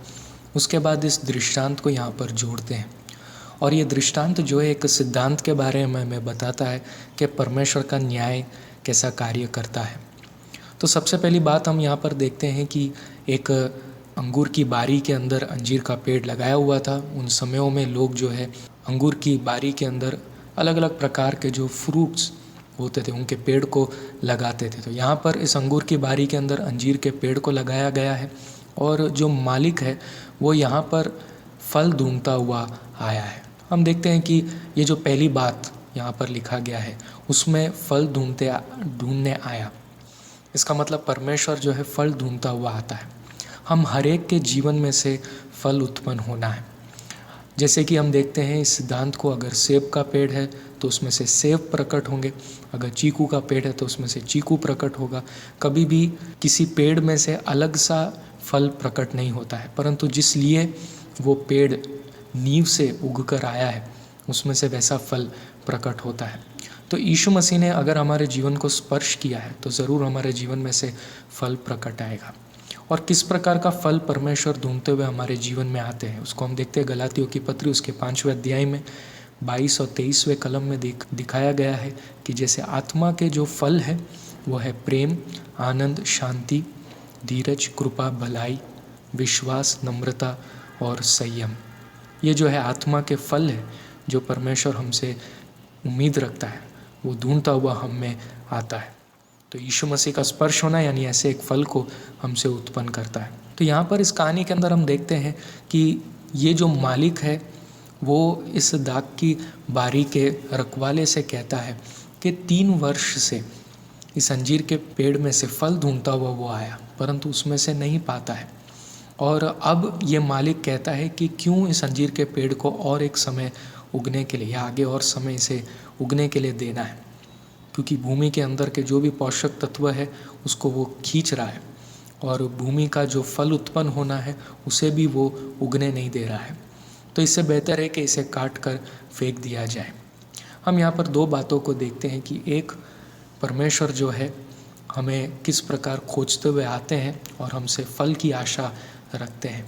उसके बाद इस दृष्टांत को यहाँ पर जोड़ते हैं। और ये दृष्टांत जो है एक सिद्धांत के बारे में हमें बताता है कि परमेश्वर का न्याय कैसा कार्य करता है। तो सबसे पहली बात हम यहाँ पर देखते हैं कि एक अंगूर की बारी के अंदर अंजीर का पेड़ लगाया हुआ था। उन समयों में लोग जो है अंगूर की बारी के अंदर अलग अलग प्रकार के जो फ्रूट्स होते थे उनके पेड़ को लगाते थे। तो यहाँ पर इस अंगूर की बारी के अंदर अंजीर के पेड़ को लगाया गया है और जो मालिक है वो यहाँ पर फल ढूंढता हुआ आया है। हम देखते हैं कि ये जो पहली बात यहाँ पर लिखा गया है उसमें फल ढूंढने आया, इसका मतलब परमेश्वर जो है फल ढूंढता हुआ आता है। हम हर एक के जीवन में से फल उत्पन्न होना है। जैसे कि हम देखते हैं इस सिद्धांत को, अगर सेब का पेड़ है तो उसमें से सेब प्रकट होंगे, अगर चीकू का पेड़ है तो उसमें से चीकू प्रकट होगा। कभी भी किसी पेड़ में से अलग सा फल प्रकट नहीं होता है, परंतु जिस लिए वो पेड़ नींव से उग कर आया है उसमें से वैसा फल प्रकट होता है। तो यीशु मसीह ने अगर हमारे जीवन को स्पर्श किया है तो ज़रूर हमारे जीवन में से फल प्रकट आएगा। और किस प्रकार का फल परमेश्वर ढूंढते हुए हमारे जीवन में आते हैं उसको हम देखते हैं गलातियों की पत्री उसके 5वें अध्याय में 22 और 23वें कलम में दिखाया गया है कि जैसे आत्मा के जो फल है वो है प्रेम, आनंद, शांति, धीरज, कृपा, भलाई, विश्वास, नम्रता और संयम। ये जो है आत्मा के फल है जो परमेश्वर हमसे उम्मीद रखता है, वो ढूंढता हुआ हम में आता है। तो यीशु मसीह का स्पर्श होना यानी ऐसे एक फल को हमसे उत्पन्न करता है। तो यहाँ पर इस कहानी के अंदर हम देखते हैं कि ये जो मालिक है वो इस दाख की बारी के रखवाले से कहता है कि 3 वर्ष से इस अंजीर के पेड़ में से फल ढूंढता हुआ वो आया परंतु उसमें से नहीं पाता है। और अब ये मालिक कहता है कि क्यों इस अंजीर के पेड़ को और एक समय उगने के लिए या आगे और समय इसे उगने के लिए देना है, क्योंकि भूमि के अंदर के जो भी पोषक तत्व है उसको वो खींच रहा है और भूमि का जो फल उत्पन्न होना है उसे भी वो उगने नहीं दे रहा है। तो इससे बेहतर है कि इसे काट कर फेंक दिया जाए। हम यहाँ पर 2 बातों को देखते हैं कि एक, परमेश्वर जो है हमें किस प्रकार खोजते हुए आते हैं और हमसे फल की आशा रखते हैं।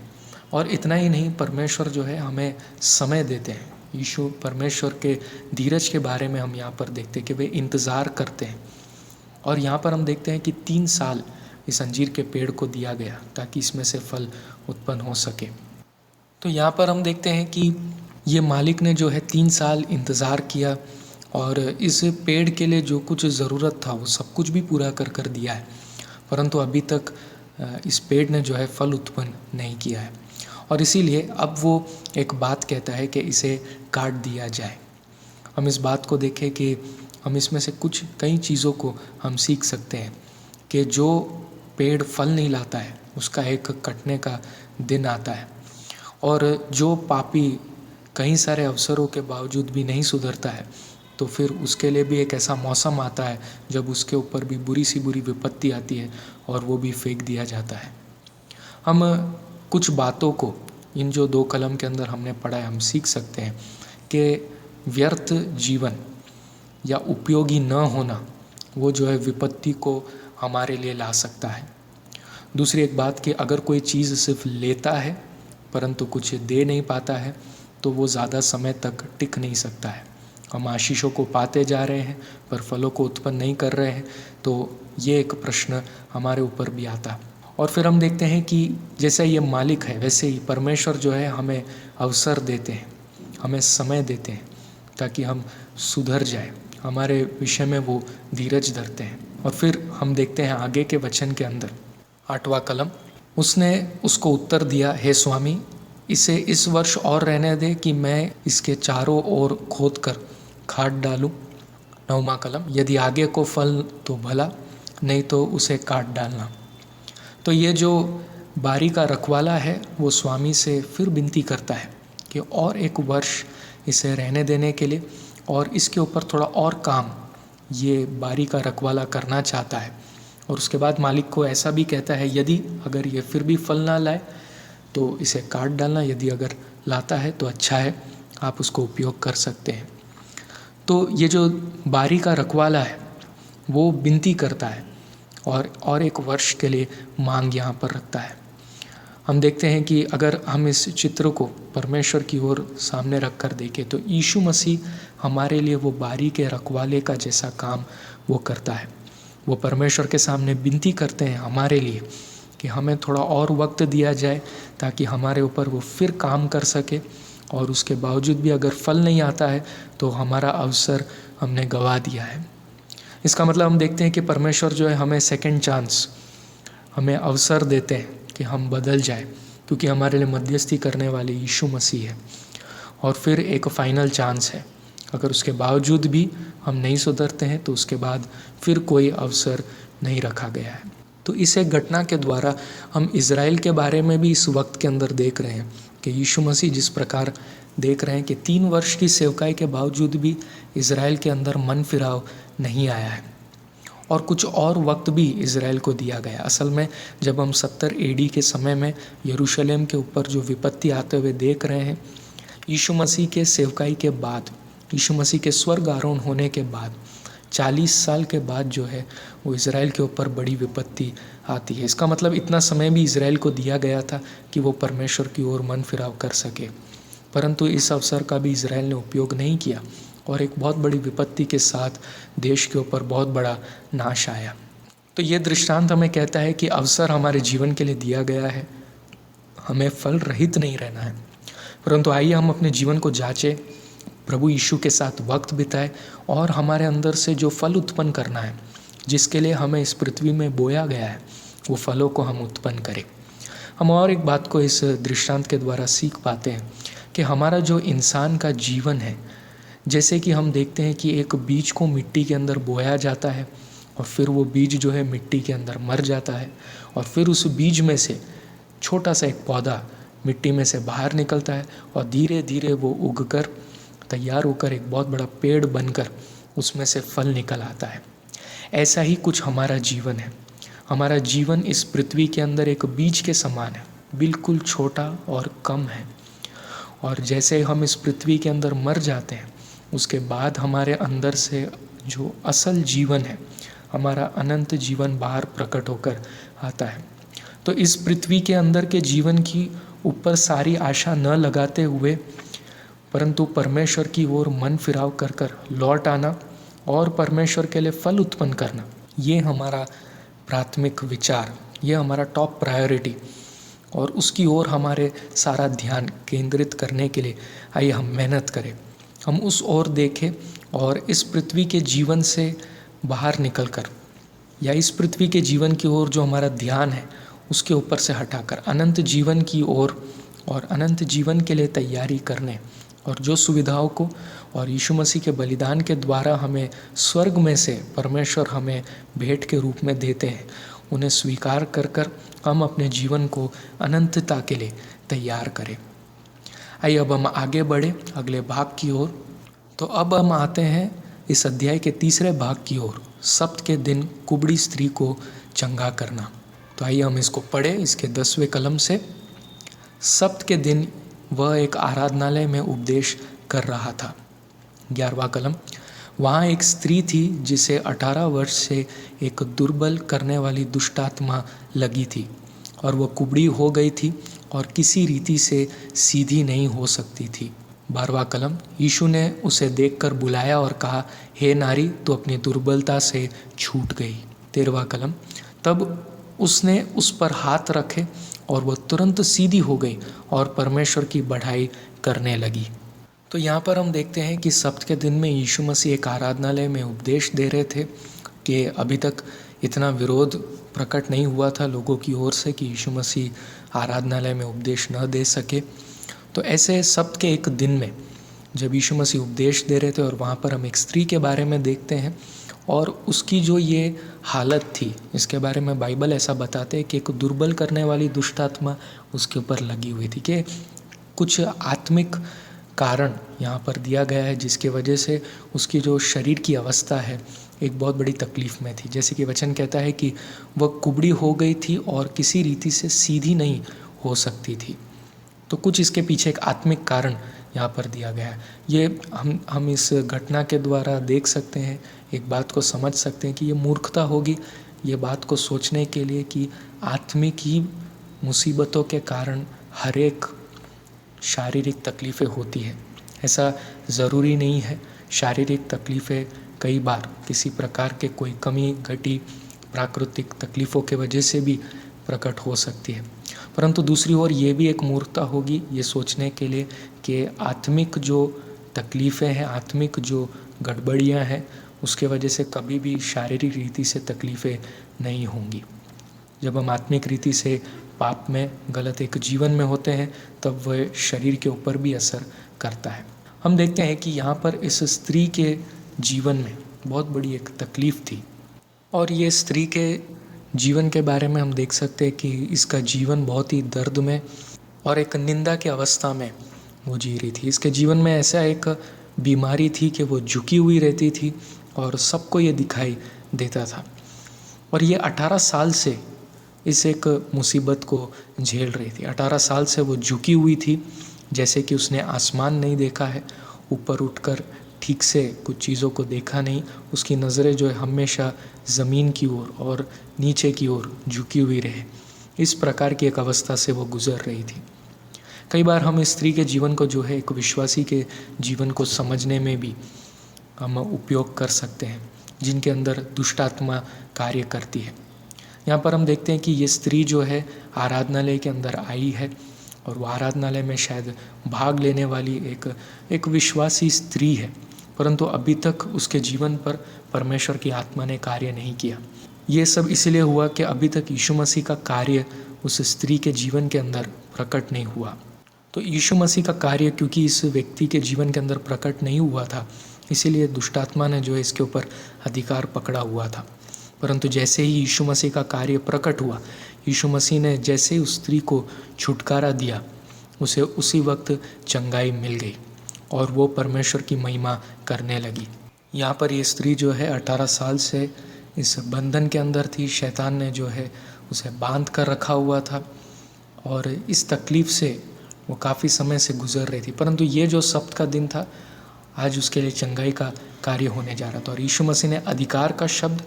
और इतना ही नहीं, परमेश्वर जो है हमें समय देते हैं। यीशु परमेश्वर के धीरज के बारे में हम यहाँ पर देखते हैं कि वे इंतज़ार करते हैं। और यहाँ पर हम देखते हैं कि 3 साल इस अंजीर के पेड़ को दिया गया ताकि इसमें से फल उत्पन्न हो सके। तो यहाँ पर हम देखते हैं कि ये मालिक ने जो है 3 साल इंतज़ार किया और इस पेड़ के लिए जो कुछ ज़रूरत था वो सब कुछ भी पूरा कर दिया है, परंतु अभी तक इस पेड़ ने जो है फल उत्पन्न नहीं किया है। और इसीलिए अब वो एक बात कहता है कि इसे काट दिया जाए। हम इस बात को देखें कि हम इसमें से कई चीज़ों को हम सीख सकते हैं कि जो पेड़ फल नहीं लाता है उसका एक कटने का दिन आता है, और जो पापी कई सारे अवसरों के बावजूद भी नहीं सुधरता है तो फिर उसके लिए भी एक ऐसा मौसम आता है जब उसके ऊपर भी बुरी सी बुरी विपत्ति आती है और वो भी फेंक दिया जाता है। हम कुछ बातों को इन जो 2 कलम के अंदर हमने पढ़ा है हम सीख सकते हैं कि व्यर्थ जीवन या उपयोगी न होना वो जो है विपत्ति को हमारे लिए ला सकता है। दूसरी एक बात कि अगर कोई चीज़ सिर्फ लेता है परंतु कुछ दे नहीं पाता है तो वो ज़्यादा समय तक टिक नहीं सकता है। हम आशीषों को पाते जा रहे हैं पर फलों को उत्पन्न नहीं कर रहे हैं, तो ये एक प्रश्न हमारे ऊपर भी आता है। और फिर हम देखते हैं कि जैसे ये मालिक है वैसे ही परमेश्वर जो है हमें अवसर देते हैं, हमें समय देते हैं ताकि हम सुधर जाए, हमारे विषय में वो धीरज धरते हैं। और फिर हम देखते हैं आगे के वचन के अंदर 8वां कलम, उसने उसको उत्तर दिया, हे स्वामी, इसे इस वर्ष और रहने दे कि मैं इसके चारों ओर खोद कर खाद डालूं। 9वां कलम, यदि आगे को फल तो भला, नहीं तो उसे काट डालना। तो ये जो बारी का रखवाला है वो स्वामी से फिर विनती करता है कि और एक वर्ष इसे रहने देने के लिए और इसके ऊपर थोड़ा और काम ये बारी का रखवाला करना चाहता है। और उसके बाद मालिक को ऐसा भी कहता है, यदि अगर ये फिर भी फल ना लाए तो इसे काट डालना, यदि अगर लाता है तो अच्छा है, आप उसको उपयोग कर सकते हैं। तो ये जो बारी का रखवाला है वो विनती करता है और एक वर्ष के लिए मांग यहाँ पर रखता है। हम देखते हैं कि अगर हम इस चित्र को परमेश्वर की ओर सामने रख कर देखें तो यीशु मसीह हमारे लिए वो बारी के रखवाले का जैसा काम वो करता है। वो परमेश्वर के सामने विनती करते हैं हमारे लिए कि हमें थोड़ा और वक्त दिया जाए ताकि हमारे ऊपर वो फिर काम कर सके, और उसके बावजूद भी अगर फल नहीं आता है तो हमारा अवसर हमने गंवा दिया है। इसका मतलब हम देखते हैं कि परमेश्वर जो है हमें सेकंड चांस, हमें अवसर देते हैं कि हम बदल जाए, क्योंकि हमारे लिए मध्यस्थी करने वाले यीशु मसीह है। और फिर एक फाइनल चांस है, अगर उसके बावजूद भी हम नहीं सुधरते हैं तो उसके बाद फिर कोई अवसर नहीं रखा गया है। तो इस एक घटना के द्वारा हम इज़राइल के बारे में भी इस वक्त के अंदर देख रहे हैं कि यीशु मसीह जिस प्रकार देख रहे हैं कि 3 वर्ष की सेवकाई के बावजूद भी इज़राइल के अंदर मन फिराव नहीं आया है, और कुछ और वक्त भी इज़राइल को दिया गया। असल में जब हम 70 AD के समय में यरूशलेम के ऊपर जो विपत्ति आते हुए देख रहे हैं, यीशु मसीह के सेवकाई के बाद, यीशु मसीह के स्वर्ग आरोहण होने के बाद 40 साल के बाद जो है वो इज़राइल के ऊपर बड़ी विपत्ति आती है। इसका मतलब इतना समय भी इज़राइल को दिया गया था कि वो परमेश्वर की ओर मन फिराव कर सके, परंतु इस अवसर का भी इज़राइल ने उपयोग नहीं किया और एक बहुत बड़ी विपत्ति के साथ देश के ऊपर बहुत बड़ा नाश आया। तो ये दृष्टांत हमें कहता है कि अवसर हमारे जीवन के लिए दिया गया है, हमें फल रहित नहीं रहना है, परंतु आइए हम अपने जीवन को जांचें, प्रभु यीशु के साथ वक्त बिताए और हमारे अंदर से जो फल उत्पन्न करना है, जिसके लिए हमें इस पृथ्वी में बोया गया है, वो फलों को हम उत्पन्न करें। हम और एक बात को इस दृष्टांत के द्वारा सीख पाते हैं कि हमारा जो इंसान का जीवन है, जैसे कि हम देखते हैं कि एक बीज को मिट्टी के अंदर बोया जाता है और फिर वो बीज जो है मिट्टी के अंदर मर जाता है और फिर उस बीज में से छोटा सा एक पौधा मिट्टी में से बाहर निकलता है और धीरे धीरे वो उगकर तैयार होकर एक बहुत बड़ा पेड़ बनकर उसमें से फल निकल आता है। ऐसा ही कुछ हमारा जीवन है। हमारा जीवन इस पृथ्वी के अंदर एक बीज के समान है, बिल्कुल छोटा और कम है, और जैसे हम इस पृथ्वी के अंदर मर जाते हैं उसके बाद हमारे अंदर से जो असल जीवन है, हमारा अनंत जीवन बाहर प्रकट होकर आता है। तो इस पृथ्वी के अंदर के जीवन की ऊपर सारी आशा न लगाते हुए परंतु परमेश्वर की ओर मन फिराव कर कर लौट आना और परमेश्वर के लिए फल उत्पन्न करना, ये हमारा प्राथमिक विचार, ये हमारा टॉप प्रायोरिटी, और उसकी ओर हमारे सारा ध्यान केंद्रित करने के लिए आइए हम मेहनत करें। हम उस ओर देखें और इस पृथ्वी के जीवन से बाहर निकलकर या इस पृथ्वी के जीवन की ओर जो हमारा ध्यान है उसके ऊपर से हटाकर अनंत जीवन की ओर और अनंत जीवन के लिए तैयारी करने, और जो सुविधाओं को और यीशु मसीह के बलिदान के द्वारा हमें स्वर्ग में से परमेश्वर हमें भेंट के रूप में देते हैं, उन्हें स्वीकार कर कर हम अपने जीवन को अनंतता के लिए तैयार करें। आइए अब हम आगे बढ़े अगले भाग की ओर। तो अब हम आते हैं इस अध्याय के तीसरे भाग की ओर, सब्त के दिन कुबड़ी स्त्री को चंगा करना। तो आइए हम इसको पढ़ें इसके 10वें कलम से। सप्त के दिन वह एक आराधनालय में उपदेश कर रहा था। 11वां कलम। वहाँ एक स्त्री थी जिसे 18 वर्ष से एक दुर्बल करने वाली दुष्टात्मा लगी थी और वह कुबड़ी हो गई थी और किसी रीति से सीधी नहीं हो सकती थी। 12वां कलम। यीशु ने उसे देखकर बुलाया और कहा, हे नारी, तू अपनी दुर्बलता से छूट गई। 13वां कलम। तब उसने उस पर हाथ रखे और वह तुरंत सीधी हो गई और परमेश्वर की बढ़ाई करने लगी। तो यहाँ पर हम देखते हैं कि सप्त के दिन में यीशु मसीह एक आराधनालय में उपदेश दे रहे थे कि अभी तक इतना विरोध प्रकट नहीं हुआ था लोगों की ओर से कि यीशु मसीह आराधनालय में उपदेश न दे सके। तो ऐसे सप्त के एक दिन में जब यीशु मसीह उपदेश दे रहे थे और वहाँ पर हम एक स्त्री के बारे में देखते हैं और उसकी जो ये हालत थी, इसके बारे में बाइबल ऐसा बताते हैं कि एक दुर्बल करने वाली दुष्टात्मा उसके ऊपर लगी हुई थी, कि कुछ आत्मिक कारण यहाँ पर दिया गया है जिसकी वजह से उसकी जो शरीर की अवस्था है एक बहुत बड़ी तकलीफ़ में थी। जैसे कि वचन कहता है कि वह कुबड़ी हो गई थी और किसी रीति से सीधी नहीं हो सकती थी। तो कुछ इसके पीछे एक आत्मिक कारण यहाँ पर दिया गया है। ये हम इस घटना के द्वारा देख सकते हैं, एक बात को समझ सकते हैं कि ये मूर्खता होगी ये बात को सोचने के लिए कि आत्मिक ही मुसीबतों के कारण हर एक शारीरिक तकलीफ़ें होती है। ऐसा ज़रूरी नहीं है। शारीरिक तकलीफ़ें कई बार किसी प्रकार के कोई कमी घटी प्राकृतिक तकलीफ़ों के वजह से भी प्रकट हो सकती है, परंतु दूसरी ओर ये भी एक मूर्खता होगी ये सोचने के लिए कि आत्मिक जो तकलीफ़ें हैं, आत्मिक जो गड़बड़ियाँ हैं, उसके वजह से कभी भी शारीरिक रीति से तकलीफ़ें नहीं होंगी। जब हम आत्मिक रीति से पाप में गलत एक जीवन में होते हैं तब वह शरीर के ऊपर भी असर करता है। हम देखते हैं कि यहाँ पर इस स्त्री के जीवन में बहुत बड़ी एक तकलीफ़ थी और ये स्त्री के जीवन के बारे में हम देख सकते हैं कि इसका जीवन बहुत ही दर्द में और एक निंदा की अवस्था में वो जी रही थी। इसके जीवन में ऐसा एक बीमारी थी कि वो झुकी हुई रहती थी और सबको ये दिखाई देता था और ये 18 साल से इस एक मुसीबत को झेल रही थी। 18 साल से वो झुकी हुई थी, जैसे कि उसने आसमान नहीं देखा है, ऊपर उठकर ठीक से कुछ चीज़ों को देखा नहीं। उसकी नज़रें जो है हमेशा ज़मीन की ओर और नीचे की ओर झुकी हुई रहे। इस प्रकार की एक अवस्था से वो गुज़र रही थी। कई बार हम इस स्त्री के जीवन को जो है एक विश्वासी के जीवन को समझने में भी हम उपयोग कर सकते हैं, जिनके अंदर दुष्ट आत्मा कार्य करती है। यहाँ पर हम देखते हैं कि ये स्त्री जो है आराधनालय के अंदर आई है और वो आराधनालय में शायद भाग लेने वाली एक विश्वासी स्त्री है, परंतु अभी तक उसके जीवन पर परमेश्वर की आत्मा ने कार्य नहीं किया। ये सब इसलिए हुआ कि अभी तक यीशु मसीह का कार्य उस स्त्री के जीवन के अंदर प्रकट नहीं हुआ। तो यीशु मसीह का कार्य क्योंकि इस व्यक्ति के जीवन के अंदर प्रकट नहीं हुआ था, इसीलिए दुष्टात्मा ने जो है इसके ऊपर अधिकार पकड़ा हुआ था। परंतु जैसे ही यीशु मसीह का कार्य प्रकट हुआ, यीशु मसीह ने जैसे ही उस स्त्री को छुटकारा दिया, उसे उसी वक्त चंगाई मिल गई और वो परमेश्वर की महिमा करने लगी। यहाँ पर ये स्त्री जो है 18 साल से इस बंधन के अंदर थी। शैतान ने जो है उसे बांध कर रखा हुआ था और इस तकलीफ़ से वो काफ़ी समय से गुजर रही थी, परंतु ये जो सप्त का दिन था, आज उसके लिए चंगाई का कार्य होने जा रहा था। और यीशु मसीह ने अधिकार का शब्द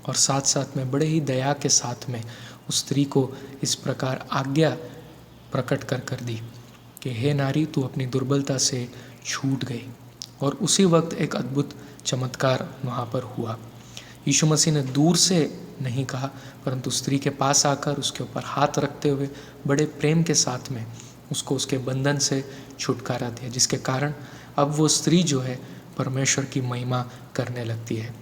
और साथ साथ में बड़े ही दया के साथ में उस स्त्री को इस प्रकार आज्ञा प्रकट कर दी कि हे नारी, तू अपनी दुर्बलता से छूट गई। और उसी वक्त एक अद्भुत चमत्कार वहाँ पर हुआ। यीशु मसीह ने दूर से नहीं कहा, परंतु स्त्री के पास आकर उसके ऊपर हाथ रखते हुए बड़े प्रेम के साथ में उसको उसके बंधन से छुटकारा दिया, जिसके कारण अब वो स्त्री जो है परमेश्वर की महिमा करने लगती है।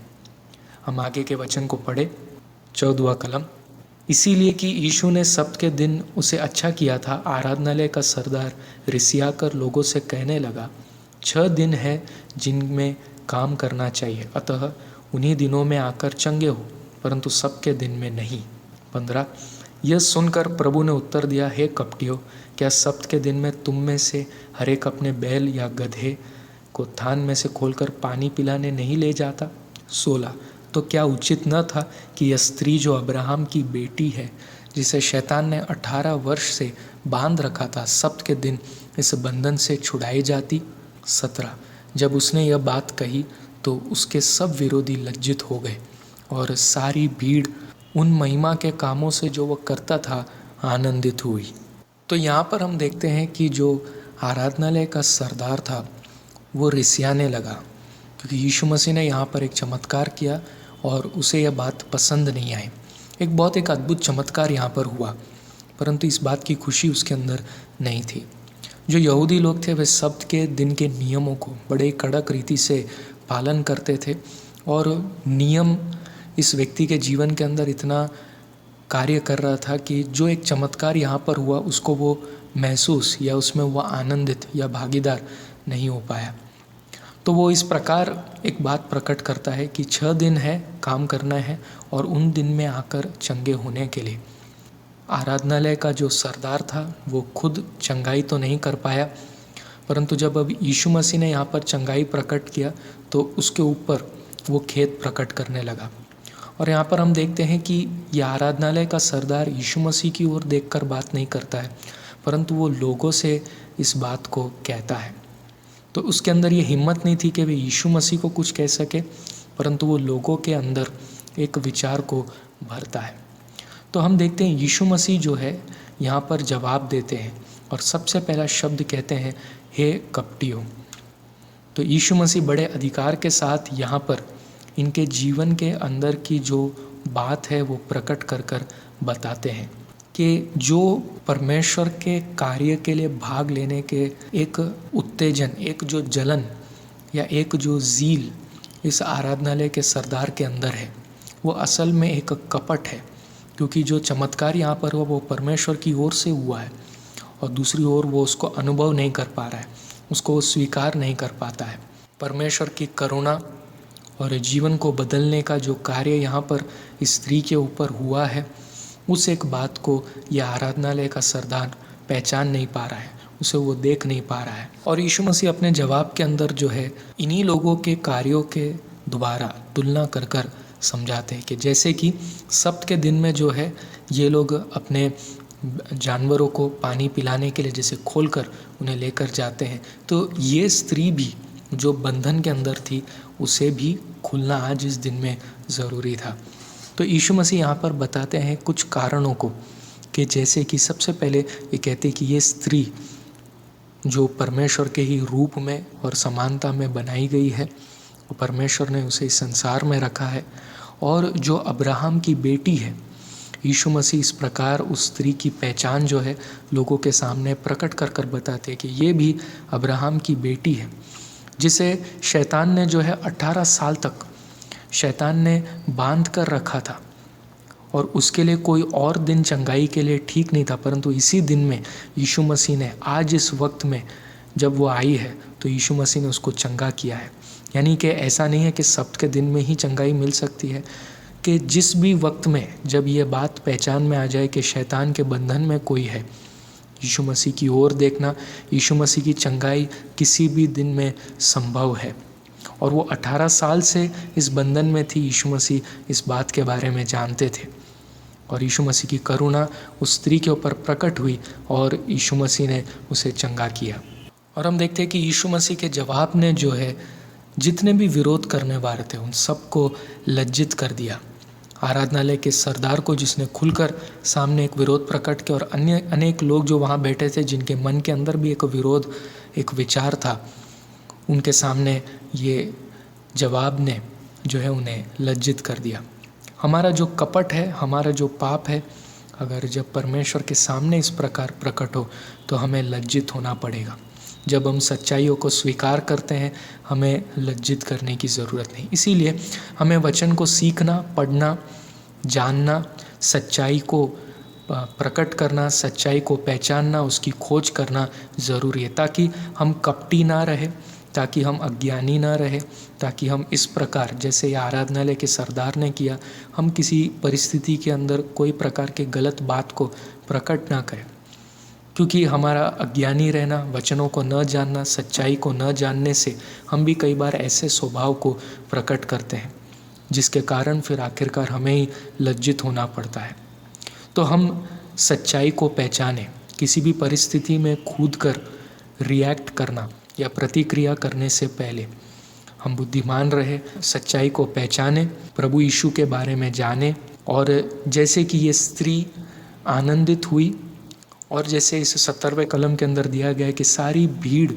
हम आगे के वचन को पढ़े। 14वां कलम। इसीलिए कि यीशु ने सप्त के दिन उसे अच्छा किया था, आराधनालय का सरदार रिसिया कर लोगों से कहने लगा, 6 दिन है जिनमें काम करना चाहिए, अतः उन्हीं दिनों में आकर चंगे हो, परंतु सबके दिन में नहीं। 15। यह सुनकर प्रभु ने उत्तर दिया, हे कपटियों, क्या सप्त के दिन में तुम में से हर एक अपने बैल या गधे को थान में से खोलकर पानी पिलाने नहीं ले जाता? 16। तो क्या उचित न था कि यह स्त्री जो अब्राहम की बेटी है, जिसे शैतान ने 18 वर्ष से बांध रखा था, सब्त के दिन इस बंधन से छुड़ाई जाती। 17 जब उसने यह बात कही तो उसके सब विरोधी लज्जित हो गए और सारी भीड़ उन महिमा के कामों से जो वह करता था आनंदित हुई। तो यहाँ पर हम देखते हैं कि जो आराधनालय का सरदार था वो रिसियाने लगा, क्योंकि यीशु मसीह ने यहाँ पर एक चमत्कार किया और उसे यह बात पसंद नहीं आई। एक अद्भुत चमत्कार यहाँ पर हुआ, परंतु इस बात की खुशी उसके अंदर नहीं थी। जो यहूदी लोग थे वे सब्त के दिन के नियमों को बड़े कड़क रीति से पालन करते थे और नियम इस व्यक्ति के जीवन के अंदर इतना कार्य कर रहा था कि जो एक चमत्कार यहाँ पर हुआ उसको वो महसूस या उसमें वो आनंदित या भागीदार नहीं हो पाया। तो वो इस प्रकार एक बात प्रकट करता है कि 6 दिन है, काम करना है और उन दिन में आकर चंगे होने के लिए। आराधनालय का जो सरदार था वो खुद चंगाई तो नहीं कर पाया, परंतु जब अब यीशु मसीह ने यहाँ पर चंगाई प्रकट किया तो उसके ऊपर वो खेद प्रकट करने लगा। और यहाँ पर हम देखते हैं कि यह आराधनालय का सरदार यीशु मसीह की ओर देखकर बात नहीं करता है, परंतु वो लोगों से इस बात को कहता है। तो उसके अंदर ये हिम्मत नहीं थी कि वे यीशु मसीह को कुछ कह सके, परंतु वो लोगों के अंदर एक विचार को भरता है। तो हम देखते हैं यीशु मसीह जो है यहाँ पर जवाब देते हैं और सबसे पहला शब्द कहते हैं, हे कपटियों। तो यीशु मसीह बड़े अधिकार के साथ यहाँ पर इनके जीवन के अंदर की जो बात है वो प्रकट कर कर बताते हैं कि जो परमेश्वर के कार्य के लिए भाग लेने के एक उत्तेजन, एक जो जलन या एक जो ज़ील इस आराधनालय के सरदार के अंदर है वो असल में एक कपट है, क्योंकि जो चमत्कार यहाँ पर हुआ वो परमेश्वर की ओर से हुआ है और दूसरी ओर वो उसको अनुभव नहीं कर पा रहा है, उसको वो स्वीकार नहीं कर पाता है। परमेश्वर की करुणा और जीवन को बदलने का जो कार्य यहाँ पर इस स्त्री के ऊपर हुआ है, उस एक बात को यह आराधनालय का सरदार पहचान नहीं पा रहा है, उसे वो देख नहीं पा रहा है। और यीशु मसीह अपने जवाब के अंदर जो है इन्हीं लोगों के कार्यों के द्वारा तुलना कर कर समझाते हैं कि जैसे कि सब्त के दिन में जो है ये लोग अपने जानवरों को पानी पिलाने के लिए जैसे खोलकर उन्हें लेकर जाते हैं, तो ये स्त्री भी जो बंधन के अंदर थी उसे भी खुलना आज इस दिन में ज़रूरी था। तो यीशु मसीह यहाँ पर बताते हैं कुछ कारणों को, कि जैसे कि सबसे पहले ये कहते कि ये स्त्री जो परमेश्वर के ही रूप में और समानता में बनाई गई है, और परमेश्वर ने उसे इस संसार में रखा है, और जो अब्राहम की बेटी है। यीशु मसीह इस प्रकार उस स्त्री की पहचान जो है लोगों के सामने प्रकट कर कर बताते हैं कि ये भी अब्राहम की बेटी है, जिसे शैतान ने जो है 18 साल तक शैतान ने बांध कर रखा था और उसके लिए कोई और दिन चंगाई के लिए ठीक नहीं था, परंतु इसी दिन में यीशु मसीह ने आज इस वक्त में जब वो आई है तो यीशु मसीह ने उसको चंगा किया है। यानी कि ऐसा नहीं है कि सब्त के दिन में ही चंगाई मिल सकती है, कि जिस भी वक्त में जब ये बात पहचान में आ जाए कि शैतान के बंधन में कोई है, यीशु मसीह की ओर देखना, यीशु मसीह की चंगाई किसी भी दिन में संभव है। और वो 18 साल से इस बंधन में थी, यीशु मसीह इस बात के बारे में जानते थे और यीशु मसीह की करुणा उस स्त्री के ऊपर प्रकट हुई और यीशु मसीह ने उसे चंगा किया। और हम देखते हैं कि यीशु मसीह के जवाब ने जो है जितने भी विरोध करने वाले थे उन सबको लज्जित कर दिया। आराधनालय के सरदार को जिसने खुलकर सामने एक विरोध प्रकट किया, और अन्य अनेक लोग जो वहाँ बैठे थे जिनके मन के अंदर भी एक विरोध, एक विचार था, उनके सामने ये जवाब ने जो है उन्हें लज्जित कर दिया। हमारा जो कपट है, हमारा जो पाप है, अगर जब परमेश्वर के सामने इस प्रकार प्रकट हो तो हमें लज्जित होना पड़ेगा। जब हम सच्चाइयों को स्वीकार करते हैं हमें लज्जित करने की ज़रूरत नहीं। इसीलिए हमें वचन को सीखना, पढ़ना, जानना, सच्चाई को प्रकट करना, सच्चाई को पहचानना, उसकी खोज करना ज़रूरी है, ताकि हम कपटी ना रहे, ताकि हम अज्ञानी ना रहे, ताकि हम इस प्रकार जैसे आराधनालय के सरदार ने किया, हम किसी परिस्थिति के अंदर कोई प्रकार के गलत बात को प्रकट ना करें। क्योंकि हमारा अज्ञानी रहना, वचनों को न जानना, सच्चाई को न जानने से हम भी कई बार ऐसे स्वभाव को प्रकट करते हैं जिसके कारण फिर आखिरकार हमें ही लज्जित होना पड़ता है। तो हम सच्चाई को पहचाने, किसी भी परिस्थिति में कूद कर रिएक्ट करना या प्रतिक्रिया करने से पहले हम बुद्धिमान रहे, सच्चाई को पहचाने, प्रभु यीशु के बारे में जाने। और जैसे कि ये स्त्री आनंदित हुई और जैसे इस 70वें कलम के अंदर दिया गया है कि सारी भीड़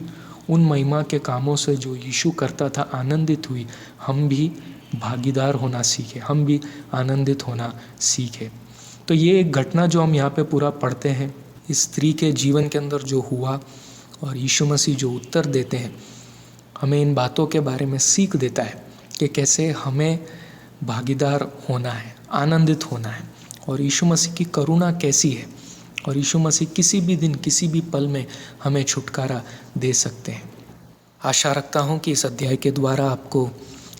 उन महिमा के कामों से जो यीशु करता था आनंदित हुई, हम भी भागीदार होना सीखे, हम भी आनंदित होना सीखे। तो ये एक घटना जो हम यहाँ पे पूरा पढ़ते हैं, इस स्त्री के जीवन के अंदर जो हुआ और यीशु मसीह जो उत्तर देते हैं, हमें इन बातों के बारे में सीख देता है कि कैसे हमें भागीदार होना है, आनंदित होना है, और यीशु मसीह की करुणा कैसी है, और यीशु मसीह किसी भी दिन किसी भी पल में हमें छुटकारा दे सकते हैं। आशा रखता हूँ कि इस अध्याय के द्वारा आपको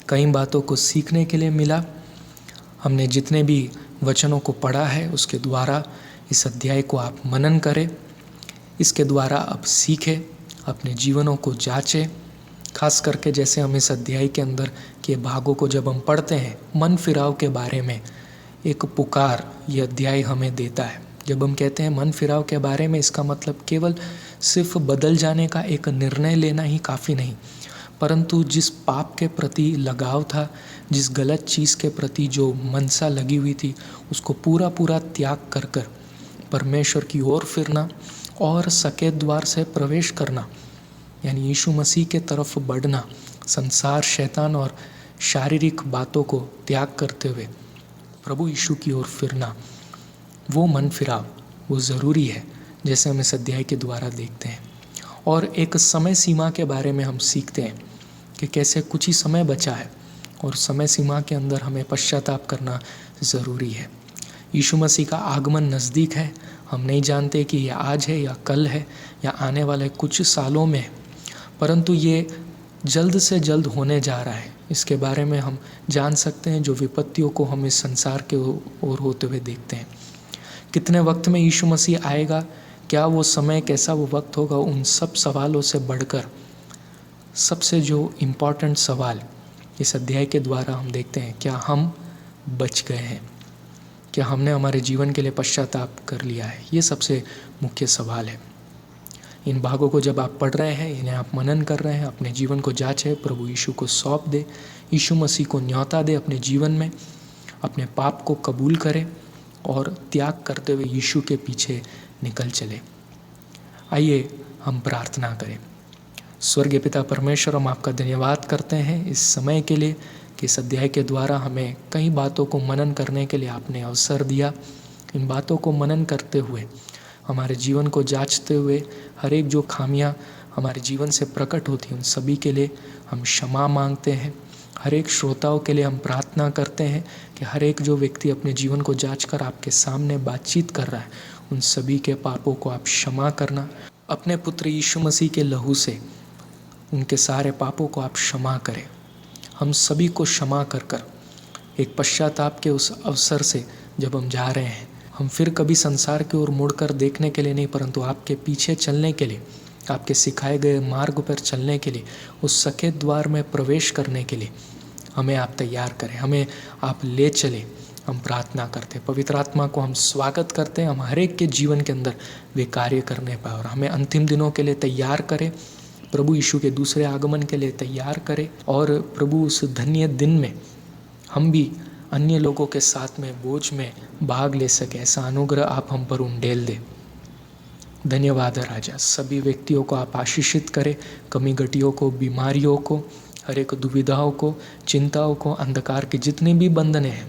कई बातों को सीखने के लिए मिला। हमने जितने भी वचनों को पढ़ा है उसके द्वारा इस अध्याय को आप मनन करें, इसके द्वारा आप सीखें, अपने जीवनों को जांचें। खास करके जैसे हम इस अध्याय के अंदर के भागों को जब हम पढ़ते हैं, मन फिराव के बारे में एक पुकार ये अध्याय हमें देता है। जब हम कहते हैं मन फिराव के बारे में, इसका मतलब केवल सिर्फ बदल जाने का एक निर्णय लेना ही काफ़ी नहीं, परंतु जिस पाप के प्रति लगाव था, जिस गलत चीज़ के प्रति जो मनसा लगी हुई थी, उसको पूरा पूरा त्याग कर कर परमेश्वर की ओर फिरना और सकेत द्वार से प्रवेश करना, यानी यीशु मसीह के तरफ बढ़ना, संसार, शैतान और शारीरिक बातों को त्याग करते हुए प्रभु यीशु की ओर फिरना, वो मन फिराव वो ज़रूरी है, जैसे हम इस अध्याय के द्वारा देखते हैं। और एक समय सीमा के बारे में हम सीखते हैं कि कैसे कुछ ही समय बचा है और समय सीमा के अंदर हमें पश्चाताप करना ज़रूरी है। यीशु मसीह का आगमन नज़दीक है। हम नहीं जानते कि ये आज है या कल है या आने वाले कुछ सालों में है, परंतु ये जल्द से जल्द होने जा रहा है। इसके बारे में हम जान सकते हैं जो विपत्तियों को हम इस संसार के ओर होते हुए देखते हैं। कितने वक्त में यीशु मसीह आएगा, क्या वो समय, कैसा वो वक्त होगा, उन सब सवालों से बढ़कर सबसे जो इम्पोर्टेंट सवाल इस अध्याय के द्वारा हम देखते हैं, क्या हम बच गए हैं, क्या हमने हमारे जीवन के लिए पश्चाताप कर लिया है। ये सबसे मुख्य सवाल है। इन भागों को जब आप पढ़ रहे हैं, इन्हें आप मनन कर रहे हैं, अपने जीवन को जांचें, प्रभु यीशु को सौंप दे, यीशु मसीह को न्योता दे अपने जीवन में, अपने पाप को कबूल करें और त्याग करते हुए यीशु के पीछे निकल चले। आइए हम प्रार्थना करें। स्वर्गीय पिता परमेश्वर, हम आपका धन्यवाद करते हैं इस समय के लिए कि इस अध्याय के द्वारा हमें कई बातों को मनन करने के लिए आपने अवसर दिया। इन बातों को मनन करते हुए, हमारे जीवन को जांचते हुए, हर एक जो खामियां हमारे जीवन से प्रकट होती, उन सभी के लिए हम क्षमा मांगते हैं। हर एक श्रोताओं के लिए हम प्रार्थना करते हैं कि हर एक जो व्यक्ति अपने जीवन को जांचकर आपके सामने बातचीत कर रहा है, उन सभी के पापों को आप क्षमा करना। अपने पुत्र यीशु मसीह के लहू से उनके सारे पापों को आप क्षमा करें। हम सभी को क्षमा कर कर एक पश्चाताप के उस अवसर से जब हम जा रहे हैं, हम फिर कभी संसार की ओर मुड़कर देखने के लिए नहीं, परंतु आपके पीछे चलने के लिए, आपके सिखाए गए मार्ग पर चलने के लिए, उस सकेत द्वार में प्रवेश करने के लिए हमें आप तैयार करें, हमें आप ले चलें। हम प्रार्थना करते हैं, पवित्र आत्मा को हम स्वागत करते हैं, हम हर एक के जीवन के अंदर वे कार्य करने पाए और हमें अंतिम दिनों के लिए तैयार करें, प्रभु यीशु के दूसरे आगमन के लिए तैयार करें। और प्रभु उस धन्य दिन में हम भी अन्य लोगों के साथ में बोझ में भाग ले सके, ऐसा अनुग्रह आप हम पर उंडेल दे। धन्यवाद है राजा। सभी व्यक्तियों को आप आशीषित करें, कमी घटियों को, बीमारियों को, हर एक दुविधाओं को, चिंताओं को, अंधकार के जितने भी बंधने हैं,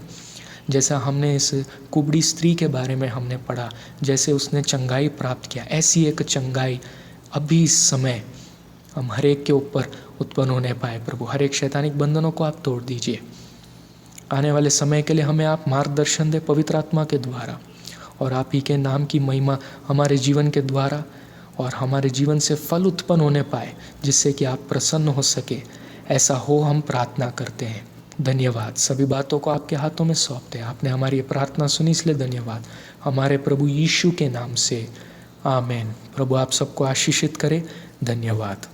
जैसा हमने इस कुबड़ी स्त्री के बारे में हमने पढ़ा, जैसे उसने चंगाई प्राप्त किया, ऐसी एक चंगाई अभी इस समय हम हर एक के ऊपर उत्पन्न होने पाए। प्रभु हर एक शैतानिक बंधनों को आप तोड़ दीजिए। आने वाले समय के लिए हमें आप मार्गदर्शन दे पवित्र आत्मा के द्वारा, और आप ही के नाम की महिमा हमारे जीवन के द्वारा और हमारे जीवन से फल उत्पन्न होने पाए, जिससे कि आप प्रसन्न हो सके। ऐसा हो हम प्रार्थना करते हैं। धन्यवाद। सभी बातों को आपके हाथों में सौंपते हैं। आपने हमारी ये प्रार्थना सुनी, इसलिए धन्यवाद। हमारे प्रभु यीशु के नाम से आमीन। प्रभु आप सबको आशीषित करे। धन्यवाद।